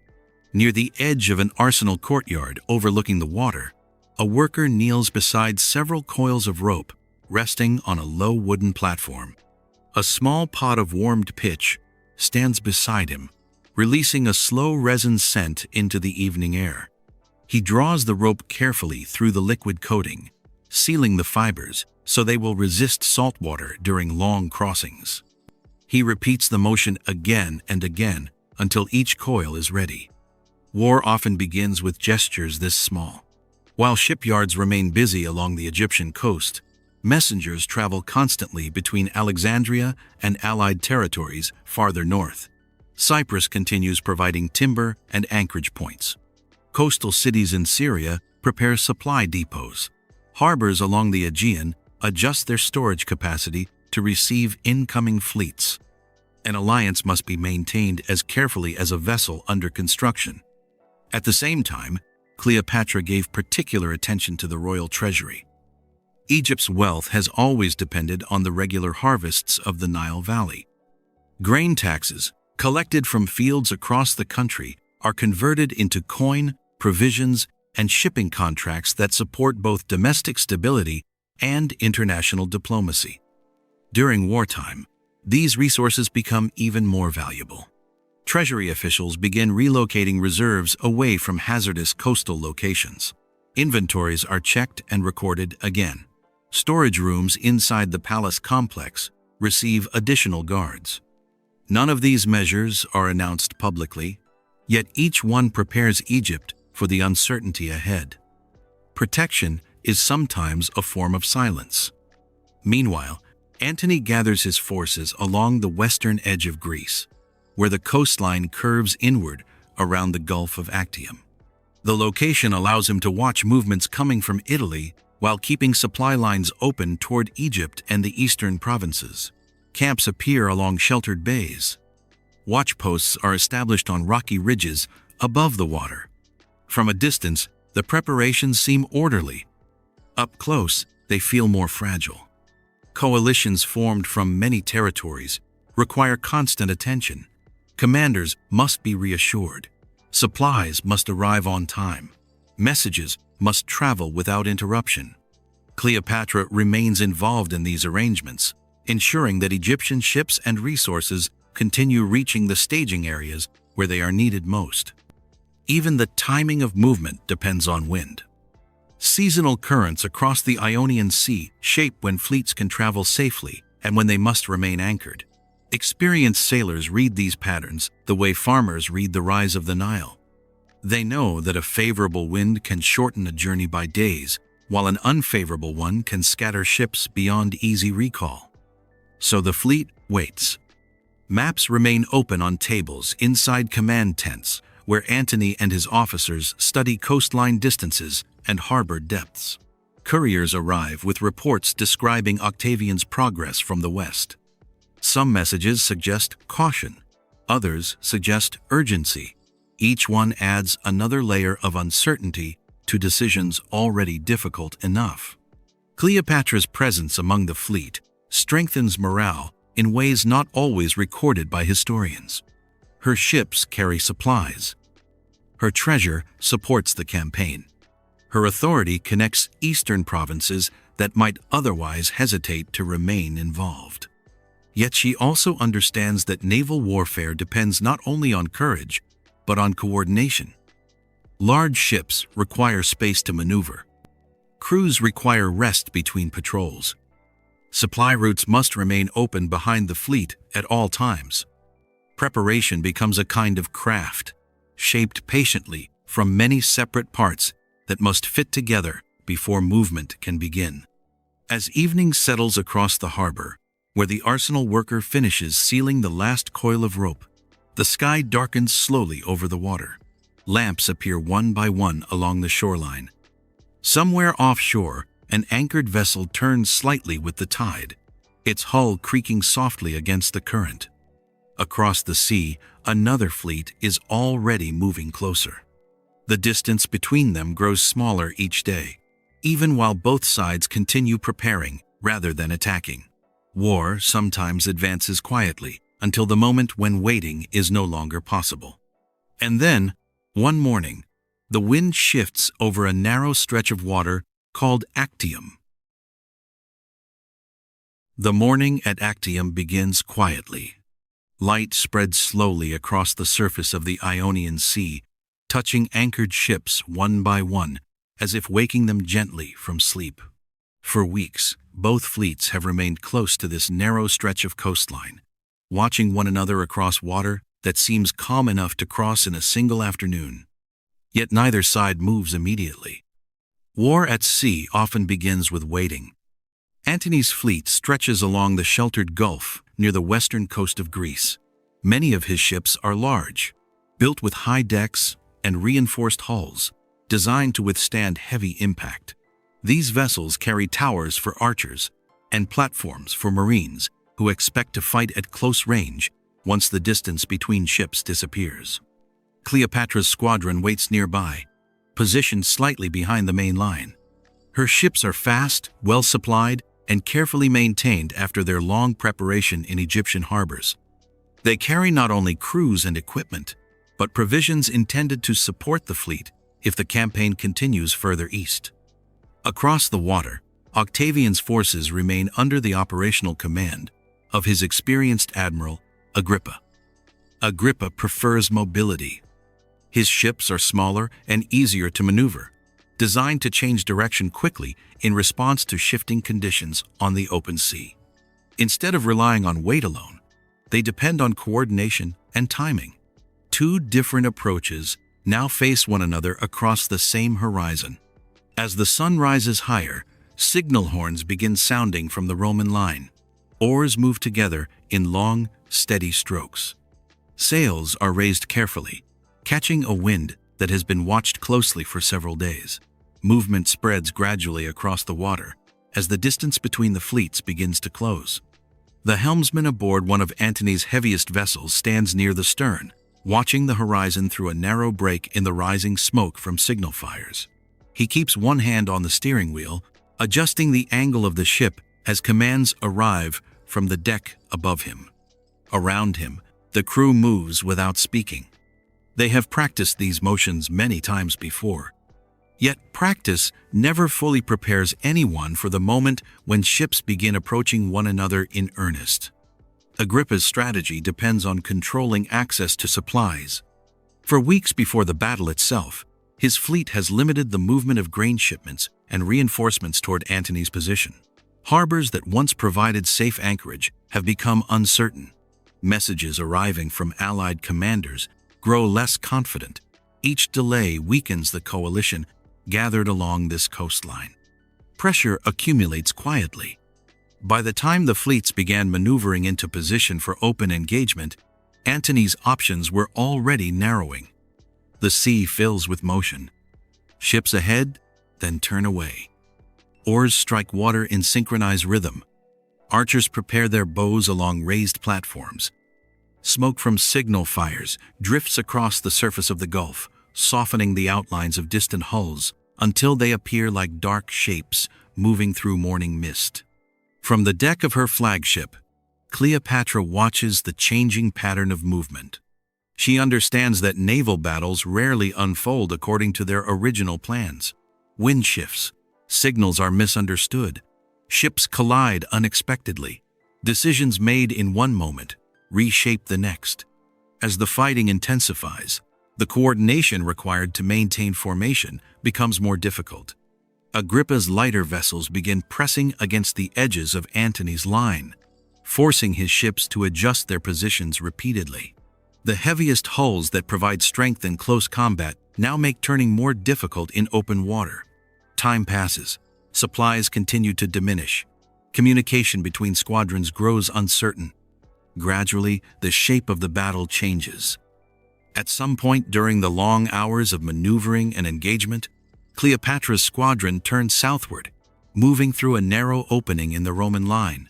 Near the edge of an arsenal courtyard overlooking the water, a worker kneels beside several coils of rope resting on a low wooden platform. A small pot of warmed pitch stands beside him, releasing a slow resin scent into the evening air. He draws the rope carefully through the liquid coating, sealing the fibers so they will resist salt water during long crossings. He repeats the motion again and again until each coil is ready. War often begins with gestures this small. While shipyards remain busy along the Egyptian coast, messengers travel constantly between Alexandria and allied territories farther north. Cyprus continues providing timber and anchorage points. Coastal cities in Syria prepare supply depots. Harbors along the Aegean adjust their storage capacity to receive incoming fleets. An alliance must be maintained as carefully as a vessel under construction. At the same time, Cleopatra gave particular attention to the royal treasury. Egypt's wealth has always depended on the regular harvests of the Nile Valley. Grain taxes, collected from fields across the country, are converted into coin, provisions, and shipping contracts that support both domestic stability and international diplomacy. During wartime, these resources become even more valuable. Treasury officials begin relocating reserves away from hazardous coastal locations. Inventories are checked and recorded again. Storage rooms inside the palace complex receive additional guards. None of these measures are announced publicly, yet each one prepares Egypt for the uncertainty ahead. Protection is sometimes a form of silence. Meanwhile, Antony gathers his forces along the western edge of Greece, where the coastline curves inward around the Gulf of Actium. The location allows him to watch movements coming from Italy while keeping supply lines open toward Egypt and the eastern provinces. Camps appear along sheltered bays. Watchposts are established on rocky ridges above the water. From a distance, the preparations seem orderly. Up close, they feel more fragile. Coalitions formed from many territories require constant attention. Commanders must be reassured. Supplies must arrive on time. Messages must travel without interruption. Cleopatra remains involved in these arrangements, ensuring that Egyptian ships and resources continue reaching the staging areas where they are needed most. Even the timing of movement depends on wind. Seasonal currents across the Ionian Sea shape when fleets can travel safely and when they must remain anchored. Experienced sailors read these patterns the way farmers read the rise of the Nile. They know that a favorable wind can shorten a journey by days, while an unfavorable one can scatter ships beyond easy recall. So the fleet waits. Maps remain open on tables inside command tents, where Antony and his officers study coastline distances and harbor depths. Couriers arrive with reports describing Octavian's progress from the west. Some messages suggest caution, others suggest urgency. Each one adds another layer of uncertainty to decisions already difficult enough. Cleopatra's presence among the fleet strengthens morale in ways not always recorded by historians. Her ships carry supplies. Her treasure supports the campaign. Her authority connects eastern provinces that might otherwise hesitate to remain involved. Yet she also understands that naval warfare depends not only on courage, but on coordination. Large ships require space to maneuver. Crews require rest between patrols. Supply routes must remain open behind the fleet at all times. Preparation becomes a kind of craft, shaped patiently from many separate parts that must fit together before movement can begin. As evening settles across the harbor, where the arsenal worker finishes sealing the last coil of rope, the sky darkens slowly over the water. Lamps appear one by one along the shoreline. Somewhere offshore, an anchored vessel turns slightly with the tide, its hull creaking softly against the current. Across the sea, another fleet is already moving closer. The distance between them grows smaller each day, even while both sides continue preparing rather than attacking. War sometimes advances quietly until the moment when waiting is no longer possible. And then, one morning, the wind shifts over a narrow stretch of water called Actium. The morning at Actium begins quietly. Light spreads slowly across the surface of the Ionian Sea, touching anchored ships one by one, as if waking them gently from sleep. For weeks, both fleets have remained close to this narrow stretch of coastline, watching one another across water that seems calm enough to cross in a single afternoon. Yet neither side moves immediately. War at sea often begins with waiting. Antony's fleet stretches along the sheltered gulf near the western coast of Greece. Many of his ships are large, built with high decks and reinforced hulls, designed to withstand heavy impact. These vessels carry towers for archers and platforms for marines who expect to fight at close range once the distance between ships disappears. Cleopatra's squadron waits nearby, positioned slightly behind the main line. Her ships are fast, well-supplied, and carefully maintained after their long preparation in Egyptian harbors. They carry not only crews and equipment, but provisions intended to support the fleet if the campaign continues further east. Across the water, Octavian's forces remain under the operational command of his experienced admiral, Agrippa. Agrippa prefers mobility. His ships are smaller and easier to maneuver, designed to change direction quickly in response to shifting conditions on the open sea. Instead of relying on weight alone, they depend on coordination and timing. Two different approaches now face one another across the same horizon. As the sun rises higher, signal horns begin sounding from the Roman line. Oars move together in long, steady strokes. Sails are raised carefully, catching a wind that has been watched closely for several days. Movement spreads gradually across the water as the distance between the fleets begins to close. The helmsman aboard one of Antony's heaviest vessels stands near the stern, watching the horizon through a narrow break in the rising smoke from signal fires. He keeps one hand on the steering wheel, adjusting the angle of the ship as commands arrive from the deck above him. Around him, the crew moves without speaking. They have practiced these motions many times before. Yet practice never fully prepares anyone for the moment when ships begin approaching one another in earnest. Agrippa's strategy depends on controlling access to supplies. For weeks before the battle itself, his fleet has limited the movement of grain shipments and reinforcements toward Antony's position. Harbors that once provided safe anchorage have become uncertain. Messages arriving from Allied commanders grow less confident. Each delay weakens the coalition gathered along this coastline. Pressure accumulates quietly. By the time the fleets began maneuvering into position for open engagement, Antony's options were already narrowing. The sea fills with motion. Ships ahead, then turn away. Oars strike water in synchronized rhythm. Archers prepare their bows along raised platforms. Smoke from signal fires drifts across the surface of the Gulf, softening the outlines of distant hulls until they appear like dark shapes moving through morning mist. From the deck of her flagship, Cleopatra watches the changing pattern of movement. She understands that naval battles rarely unfold according to their original plans. Wind shifts, signals are misunderstood, ships collide unexpectedly. Decisions made in one moment reshape the next. As the fighting intensifies, the coordination required to maintain formation becomes more difficult. Agrippa's lighter vessels begin pressing against the edges of Antony's line, forcing his ships to adjust their positions repeatedly. The heaviest hulls that provide strength in close combat now make turning more difficult in open water. Time passes. Supplies continue to diminish. Communication between squadrons grows uncertain. Gradually, the shape of the battle changes. At some point during the long hours of maneuvering and engagement, Cleopatra's squadron turned southward, moving through a narrow opening in the Roman line.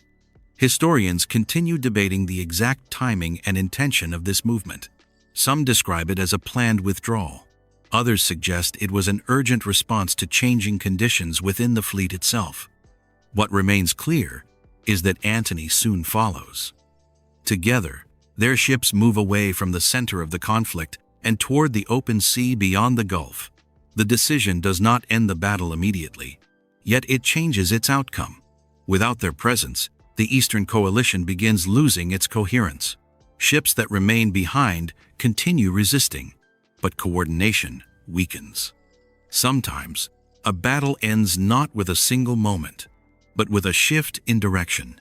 Historians continue debating the exact timing and intention of this movement. Some describe it as a planned withdrawal. Others suggest it was an urgent response to changing conditions within the fleet itself. What remains clear is that Antony soon follows. Together, their ships move away from the center of the conflict and toward the open sea beyond the Gulf. The decision does not end the battle immediately, yet it changes its outcome. Without their presence, the Eastern coalition begins losing its coherence. Ships that remain behind continue resisting, but coordination weakens. Sometimes, a battle ends not with a single moment, but with a shift in direction.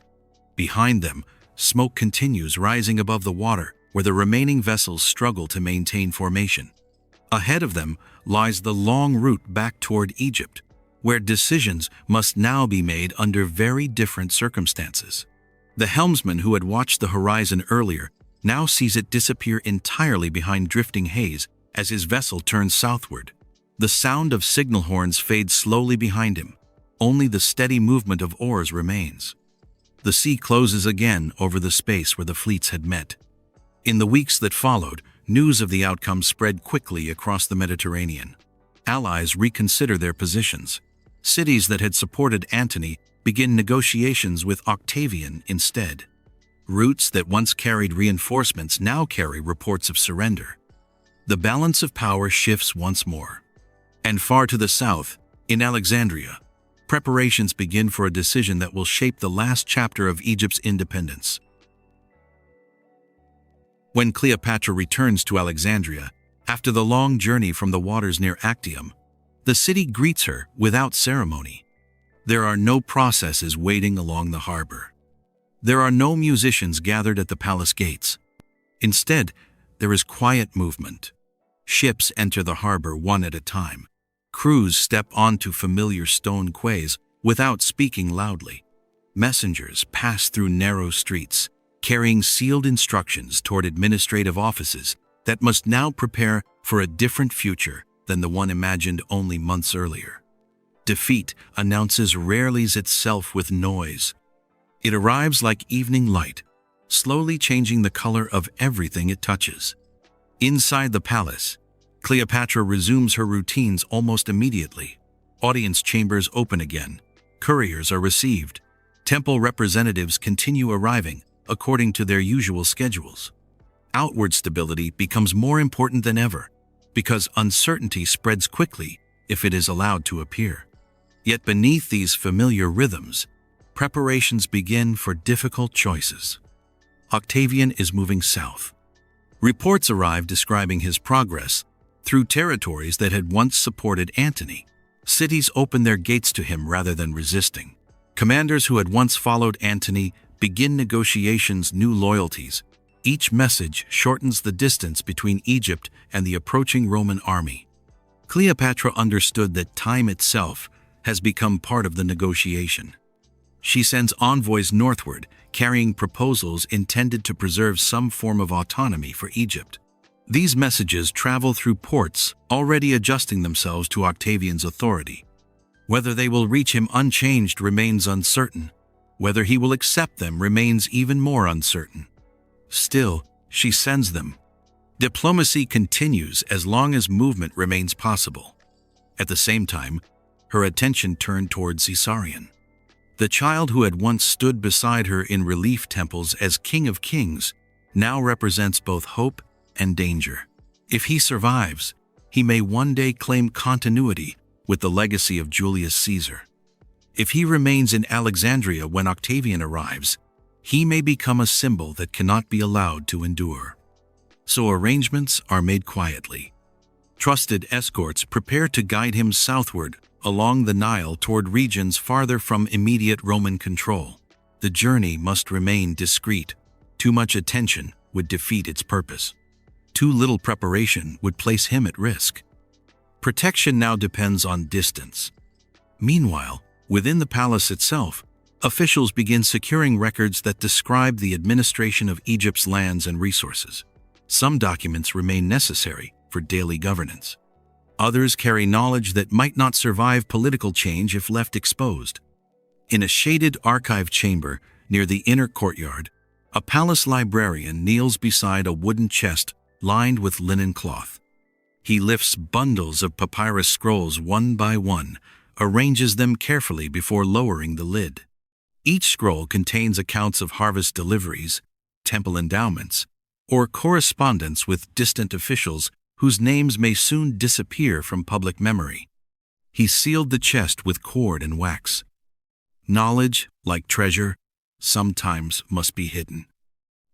Behind them, smoke continues rising above the water where the remaining vessels struggle to maintain formation. Ahead of them lies the long route back toward Egypt, where decisions must now be made under very different circumstances. The helmsman who had watched the horizon earlier now sees it disappear entirely behind drifting haze as his vessel turns southward. The sound of signal horns fades slowly behind him. Only the steady movement of oars remains. The sea closes again over the space where the fleets had met. In the weeks that followed, news of the outcome spread quickly across the Mediterranean. Allies reconsider their positions. Cities that had supported Antony begin negotiations with Octavian instead. Routes that once carried reinforcements now carry reports of surrender. The balance of power shifts once more. And far to the south, in Alexandria, preparations begin for a decision that will shape the last chapter of Egypt's independence. When Cleopatra returns to Alexandria, after the long journey from the waters near Actium, the city greets her without ceremony. There are no processes waiting along the harbor. There are no musicians gathered at the palace gates. Instead, there is quiet movement. Ships enter the harbor one at a time. Crews step onto familiar stone quays without speaking loudly. Messengers pass through narrow streets, carrying sealed instructions toward administrative offices that must now prepare for a different future than the one imagined only months earlier. Defeat announces rarely itself with noise. It arrives like evening light, slowly changing the color of everything it touches. Inside the palace, Cleopatra resumes her routines almost immediately. Audience chambers open again. Couriers are received. Temple representatives continue arriving according to their usual schedules. Outward stability becomes more important than ever, because uncertainty spreads quickly if it is allowed to appear. Yet beneath these familiar rhythms, preparations begin for difficult choices. Octavian is moving south. Reports arrive describing his progress through territories that had once supported Antony. Cities open their gates to him rather than resisting. Commanders who had once followed Antony begin negotiations, new loyalties. Each message shortens the distance between Egypt and the approaching Roman army. Cleopatra understood that time itself has become part of the negotiation. She sends envoys northward, carrying proposals intended to preserve some form of autonomy for Egypt. These messages travel through ports already adjusting themselves to Octavian's authority. Whether they will reach him unchanged remains uncertain. Whether he will accept them remains even more uncertain. Still, she sends them. Diplomacy continues as long as movement remains possible. At the same time, her attention turned toward Caesarion. The child who had once stood beside her in relief temples as King of Kings now represents both hope and danger. If he survives, he may one day claim continuity with the legacy of Julius Caesar. If he remains in Alexandria when Octavian arrives, he may become a symbol that cannot be allowed to endure. So arrangements are made quietly. Trusted escorts prepare to guide him southward along the Nile toward regions farther from immediate Roman control. The journey must remain discreet. Too much attention would defeat its purpose. Too little preparation would place him at risk. Protection now depends on distance. Meanwhile, within the palace itself, officials begin securing records that describe the administration of Egypt's lands and resources. Some documents remain necessary for daily governance. Others carry knowledge that might not survive political change if left exposed. In a shaded archive chamber near the inner courtyard, a palace librarian kneels beside a wooden chest lined with linen cloth. He lifts bundles of papyrus scrolls one by one, arranges them carefully before lowering the lid. Each scroll contains accounts of harvest deliveries, temple endowments, or correspondence with distant officials whose names may soon disappear from public memory. He sealed the chest with cord and wax. Knowledge, like treasure, sometimes must be hidden.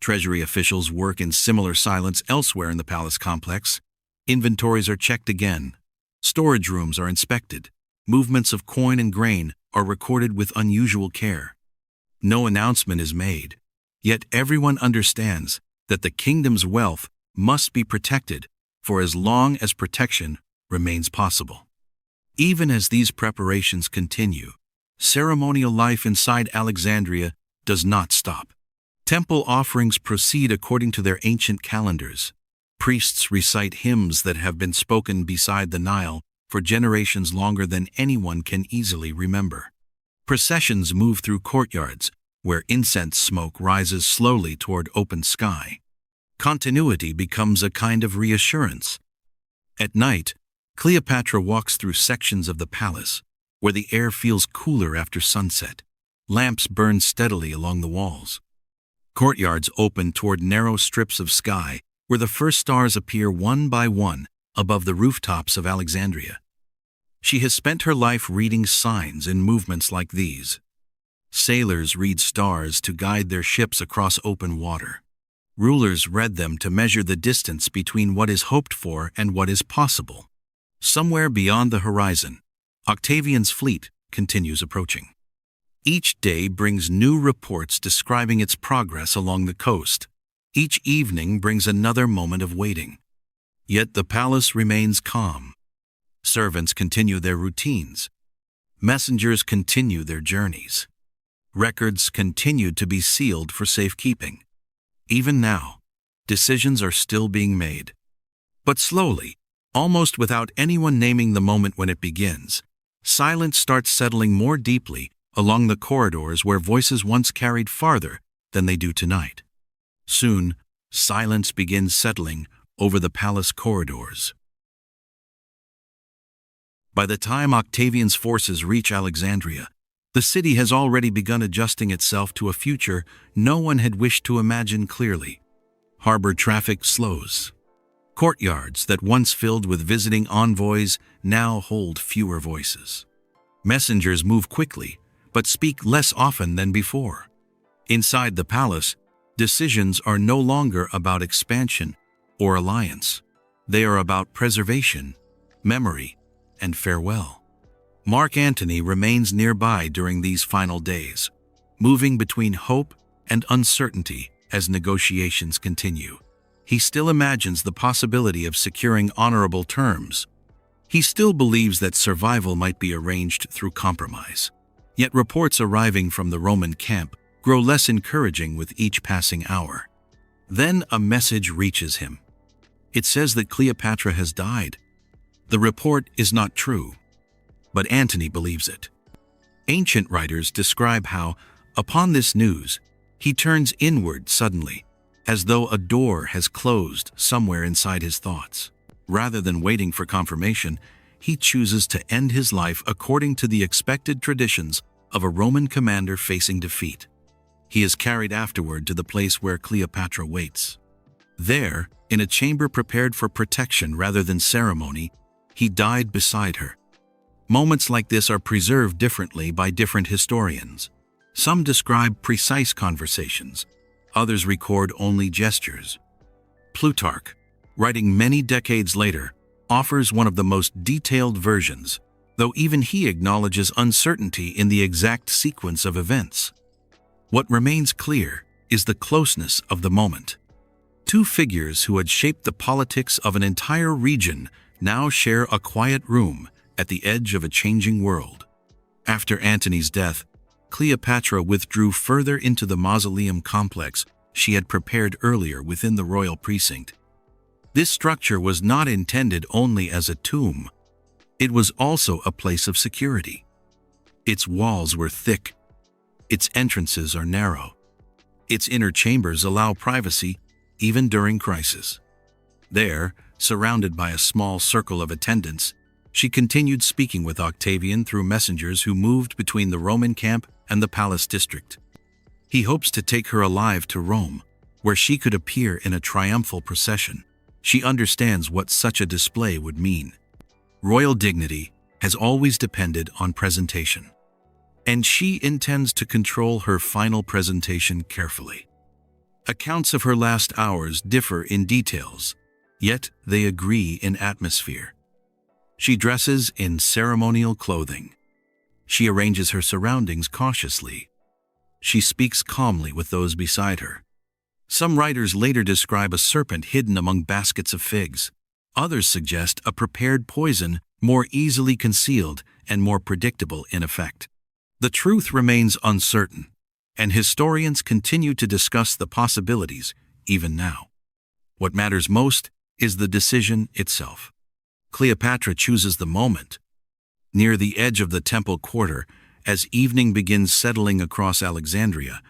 Treasury officials work in similar silence elsewhere in the palace complex. Inventories are checked again. Storage rooms are inspected. Movements of coin and grain are recorded with unusual care. No announcement is made, yet everyone understands that the kingdom's wealth must be protected for as long as protection remains possible. Even as these preparations continue, ceremonial life inside Alexandria does not stop. Temple offerings proceed according to their ancient calendars. Priests recite hymns that have been spoken beside the Nile for generations longer than anyone can easily remember. Processions move through courtyards where incense smoke rises slowly toward open sky. Continuity becomes a kind of reassurance. At night, Cleopatra walks through sections of the palace where the air feels cooler after sunset. Lamps burn steadily along the walls. Courtyards open toward narrow strips of sky where the first stars appear one by one above the rooftops of Alexandria. She has spent her life reading signs and movements like these. Sailors read stars to guide their ships across open water. Rulers read them to measure the distance between what is hoped for and what is possible. Somewhere beyond the horizon, Octavian's fleet continues approaching. Each day brings new reports describing its progress along the coast. Each evening brings another moment of waiting. Yet the palace remains calm. Servants continue their routines. Messengers continue their journeys. Records continue to be sealed for safekeeping. Even now, decisions are still being made. But slowly, Almost without anyone naming the moment when it begins, silence starts settling more deeply along the corridors where voices once carried farther than they do tonight. Soon, silence begins settling over the palace corridors. By the time Octavian's forces reach Alexandria, the city has already begun adjusting itself to a future no one had wished to imagine clearly. Harbor traffic slows. Courtyards that once filled with visiting envoys now hold fewer voices. Messengers move quickly, but speak less often than before. Inside the palace, decisions are no longer about expansion or alliance. They are about preservation, memory, and farewell. Mark Antony remains nearby during these final days, moving between hope and uncertainty as negotiations continue. He still imagines the possibility of securing honorable terms. He still believes that survival might be arranged through compromise. Yet reports arriving from the Roman camp grow less encouraging with each passing hour. Then a message reaches him. It says that Cleopatra has died. The report is not true, but Antony believes it. Ancient writers describe how, upon this news, he turns inward suddenly, as though a door has closed somewhere inside his thoughts. Rather than waiting for confirmation, he chooses to end his life according to the expected traditions of a Roman commander facing defeat. He is carried afterward to the place where Cleopatra waits. There, in a chamber prepared for protection rather than ceremony, he died beside her. Moments like this are preserved differently by different historians. Some describe precise conversations, others record only gestures. Plutarch, writing many decades later, offers one of the most detailed versions, though even he acknowledges uncertainty in the exact sequence of events. What remains clear is the closeness of the moment. Two figures who had shaped the politics of an entire region now share a quiet room at the edge of a changing world. After Antony's death, Cleopatra withdrew further into the mausoleum complex she had prepared earlier within the royal precinct. This structure was not intended only as a tomb. It was also a place of security. Its walls were thick. Its entrances are narrow. Its inner chambers allow privacy even during crisis. There, surrounded by a small circle of attendants, she continued speaking with Octavian through messengers who moved between the Roman camp and the palace district. He hopes to take her alive to Rome, where she could appear in a triumphal procession. She understands what such a display would mean. Royal dignity has always depended on presentation, and she intends to control her final presentation carefully. Accounts of her last hours differ in details, yet they agree in atmosphere. She dresses in ceremonial clothing. She arranges her surroundings cautiously. She speaks calmly with those beside her. Some writers later describe a serpent hidden among baskets of figs. Others suggest a prepared poison more easily concealed and more predictable in effect. The truth remains uncertain, and historians continue to discuss the possibilities even now. What matters most is the decision itself. Cleopatra chooses the moment. Near the edge of the temple quarter, as evening begins settling across Alexandria,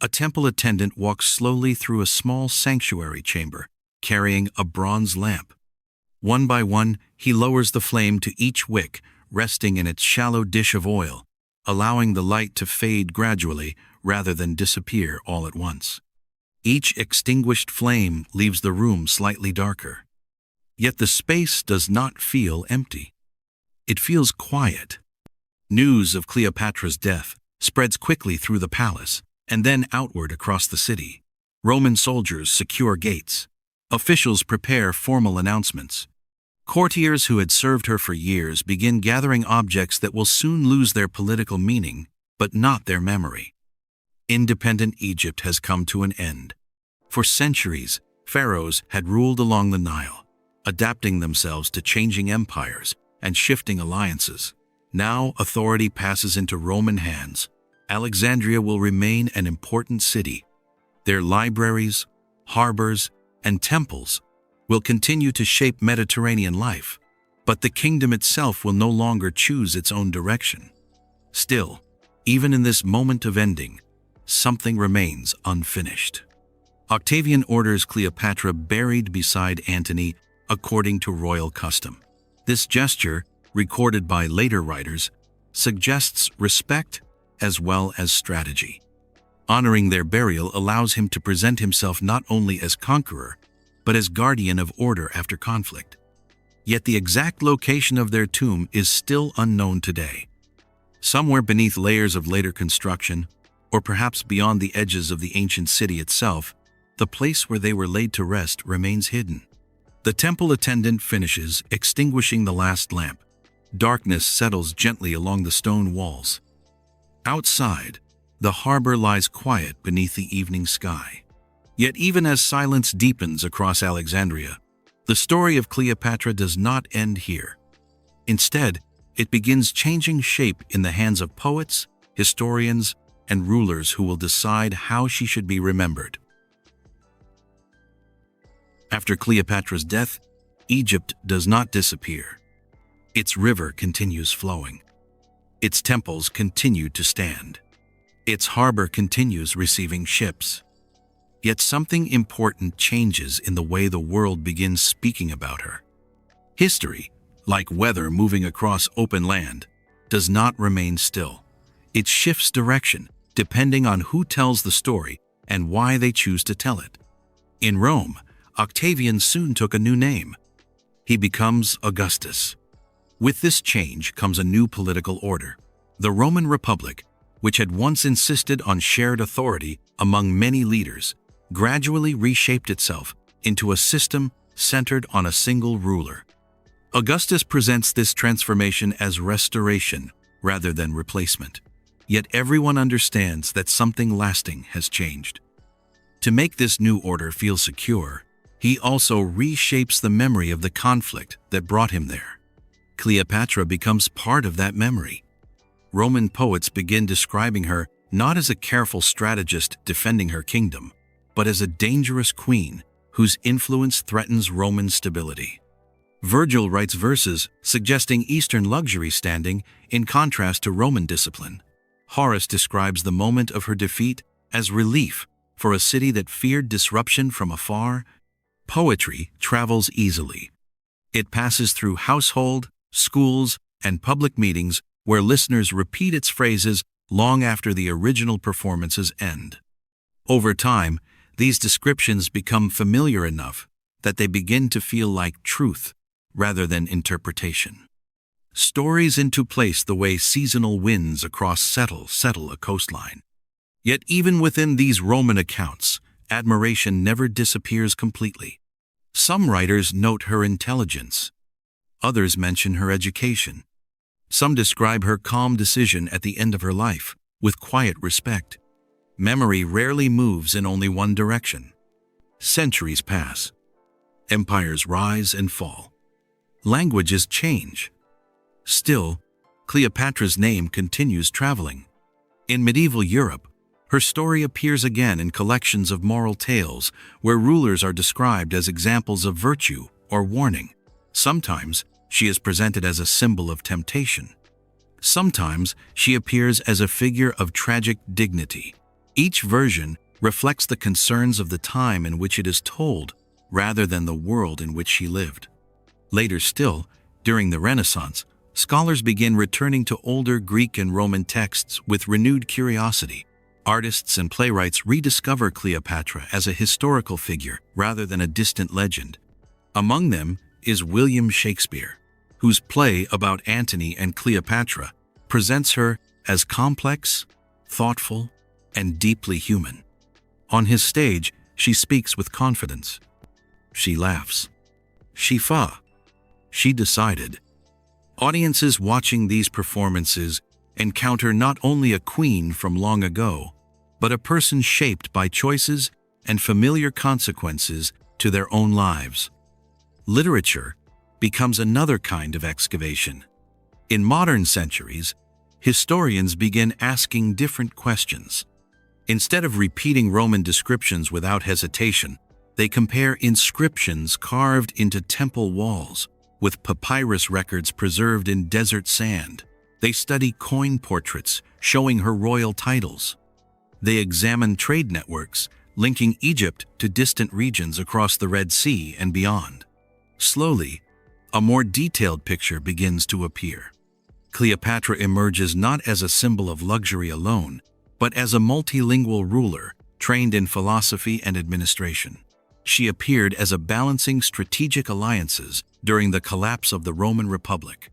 a temple attendant walks slowly through a small sanctuary chamber, carrying a bronze lamp. One by one, he lowers the flame to each wick, resting in its shallow dish of oil, allowing the light to fade gradually rather than disappear all at once. Each extinguished flame leaves the room slightly darker. Yet the space does not feel empty. It feels quiet. News of Cleopatra's death spreads quickly through the palace and then outward across the city. Roman soldiers secure gates. Officials prepare formal announcements. Courtiers who had served her for years begin gathering objects that will soon lose their political meaning, but not their memory. Independent Egypt has come to an end. For centuries, pharaohs had ruled along the Nile, adapting themselves to changing empires and shifting alliances. Now authority passes into Roman hands. Alexandria will remain an important city. Their libraries, harbors, and temples will continue to shape Mediterranean life, but the kingdom itself will no longer choose its own direction. Still, even in this moment of ending, something remains unfinished. Octavian orders Cleopatra buried beside Antony according to royal custom. This gesture, recorded by later writers, suggests respect as well as strategy. Honoring their burial allows him to present himself not only as conqueror, but as guardian of order after conflict. Yet the exact location of their tomb is still unknown today. Somewhere beneath layers of later construction, or perhaps beyond the edges of the ancient city itself, the place where they were laid to rest remains hidden. The temple attendant finishes, extinguishing the last lamp. Darkness settles gently along the stone walls. Outside, the harbor lies quiet beneath the evening sky. Yet even as silence deepens across Alexandria, the story of Cleopatra does not end here. Instead, it begins changing shape in the hands of poets, historians, and rulers who will decide how she should be remembered. After Cleopatra's death, Egypt does not disappear. Its river continues flowing. Its temples continue to stand. Its harbor continues receiving ships. Yet something important changes in the way the world begins speaking about her. History, like weather moving across open land, does not remain still. It shifts direction depending on who tells the story and why they choose to tell it. In Rome, Octavian soon took a new name. He becomes Augustus. With this change comes a new political order. The Roman Republic, which had once insisted on shared authority among many leaders, gradually reshaped itself into a system centered on a single ruler. Augustus presents this transformation as restoration rather than replacement. Yet everyone understands that something lasting has changed. To make this new order feel secure, he also reshapes the memory of the conflict that brought him there. Cleopatra becomes part of that memory. Roman poets begin describing her not as a careful strategist defending her kingdom, but as a dangerous queen whose influence threatens Roman stability. Virgil writes verses suggesting Eastern luxury standing in contrast to Roman discipline. Horace describes the moment of her defeat as relief for a city that feared disruption from afar. Poetry travels easily. It passes through household, schools, and public meetings where listeners repeat its phrases long after the original performances end. Over time, these descriptions become familiar enough that they begin to feel like truth rather than interpretation. Stories into place the way seasonal winds across settle a coastline. Yet even within these Roman accounts, admiration never disappears completely. Some writers note her intelligence. Others mention her education. Some describe her calm decision at the end of her life, with quiet respect. Memory rarely moves in only one direction. Centuries pass. Empires rise and fall. Languages change. Still, Cleopatra's name continues traveling. In medieval Europe, her story appears again in collections of moral tales where rulers are described as examples of virtue or warning. Sometimes she is presented as a symbol of temptation. Sometimes she appears as a figure of tragic dignity. Each version reflects the concerns of the time in which it is told rather than the world in which she lived. Later still, during the Renaissance, scholars begin returning to older Greek and Roman texts with renewed curiosity. Artists and playwrights rediscover Cleopatra as a historical figure rather than a distant legend. Among them is William Shakespeare, whose play about Antony and Cleopatra presents her as complex, thoughtful, and deeply human. On his stage, she speaks with confidence. She laughs. She decided. Audiences watching these performances encounter not only a queen from long ago, but a person shaped by choices and familiar consequences to their own lives. Literature becomes another kind of excavation. In modern centuries, historians begin asking different questions. Instead of repeating Roman descriptions without hesitation, They compare inscriptions carved into temple walls with papyrus records preserved in desert sand. They study coin portraits showing her royal titles. They examine trade networks linking Egypt to distant regions across the Red Sea and beyond. Slowly, a more detailed picture begins to appear. Cleopatra emerges not as a symbol of luxury alone, but as a multilingual ruler trained in philosophy and administration. She appeared as a balancing strategic alliances during the collapse of the Roman Republic.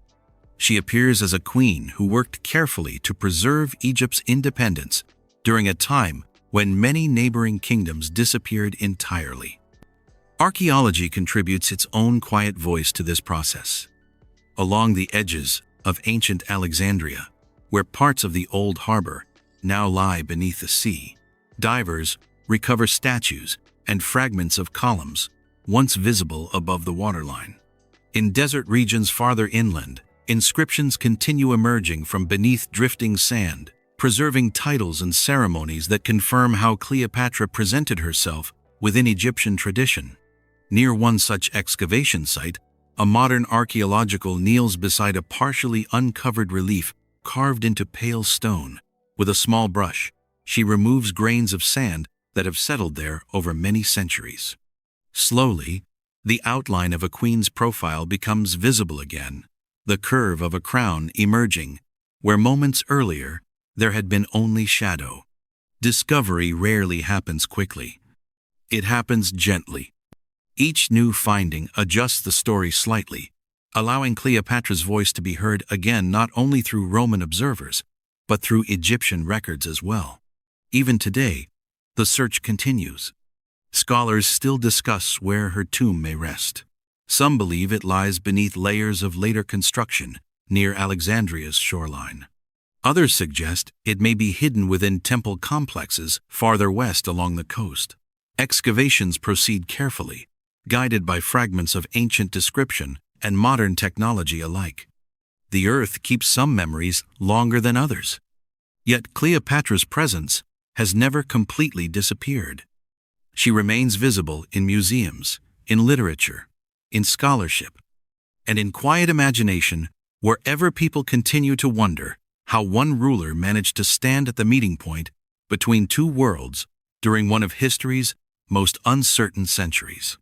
She appears as a queen who worked carefully to preserve Egypt's independence during a time when many neighboring kingdoms disappeared entirely. Archaeology contributes its own quiet voice to this process. Along the edges of ancient Alexandria, where parts of the old harbor now lie beneath the sea, divers recover statues and fragments of columns once visible above the waterline. In desert regions farther inland, inscriptions continue emerging from beneath drifting sand, preserving titles and ceremonies that confirm how Cleopatra presented herself within Egyptian tradition. Near one such excavation site, a modern archaeological kneels beside a partially uncovered relief carved into pale stone. With a small brush, she removes grains of sand that have settled there over many centuries. Slowly, the outline of a queen's profile becomes visible again, the curve of a crown emerging, where moments earlier there had been only shadow. Discovery rarely happens quickly. It happens gently. Each new finding adjusts the story slightly, allowing Cleopatra's voice to be heard again not only through Roman observers, but through Egyptian records as well. Even today, the search continues. Scholars still discuss where her tomb may rest. Some believe it lies beneath layers of later construction near Alexandria's shoreline. Others suggest it may be hidden within temple complexes farther west along the coast. Excavations proceed carefully, guided by fragments of ancient description and modern technology alike. The earth keeps some memories longer than others. Yet Cleopatra's presence has never completely disappeared. She remains visible in museums, in literature, in scholarship, and in quiet imagination wherever people continue to wonder how one ruler managed to stand at the meeting point between two worlds during one of history's most uncertain centuries.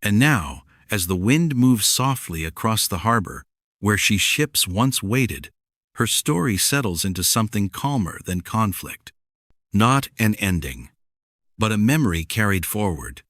And now, as the wind moves softly across the harbor where she ships once waited, her story settles into something calmer than conflict. Not an ending, but a memory carried forward,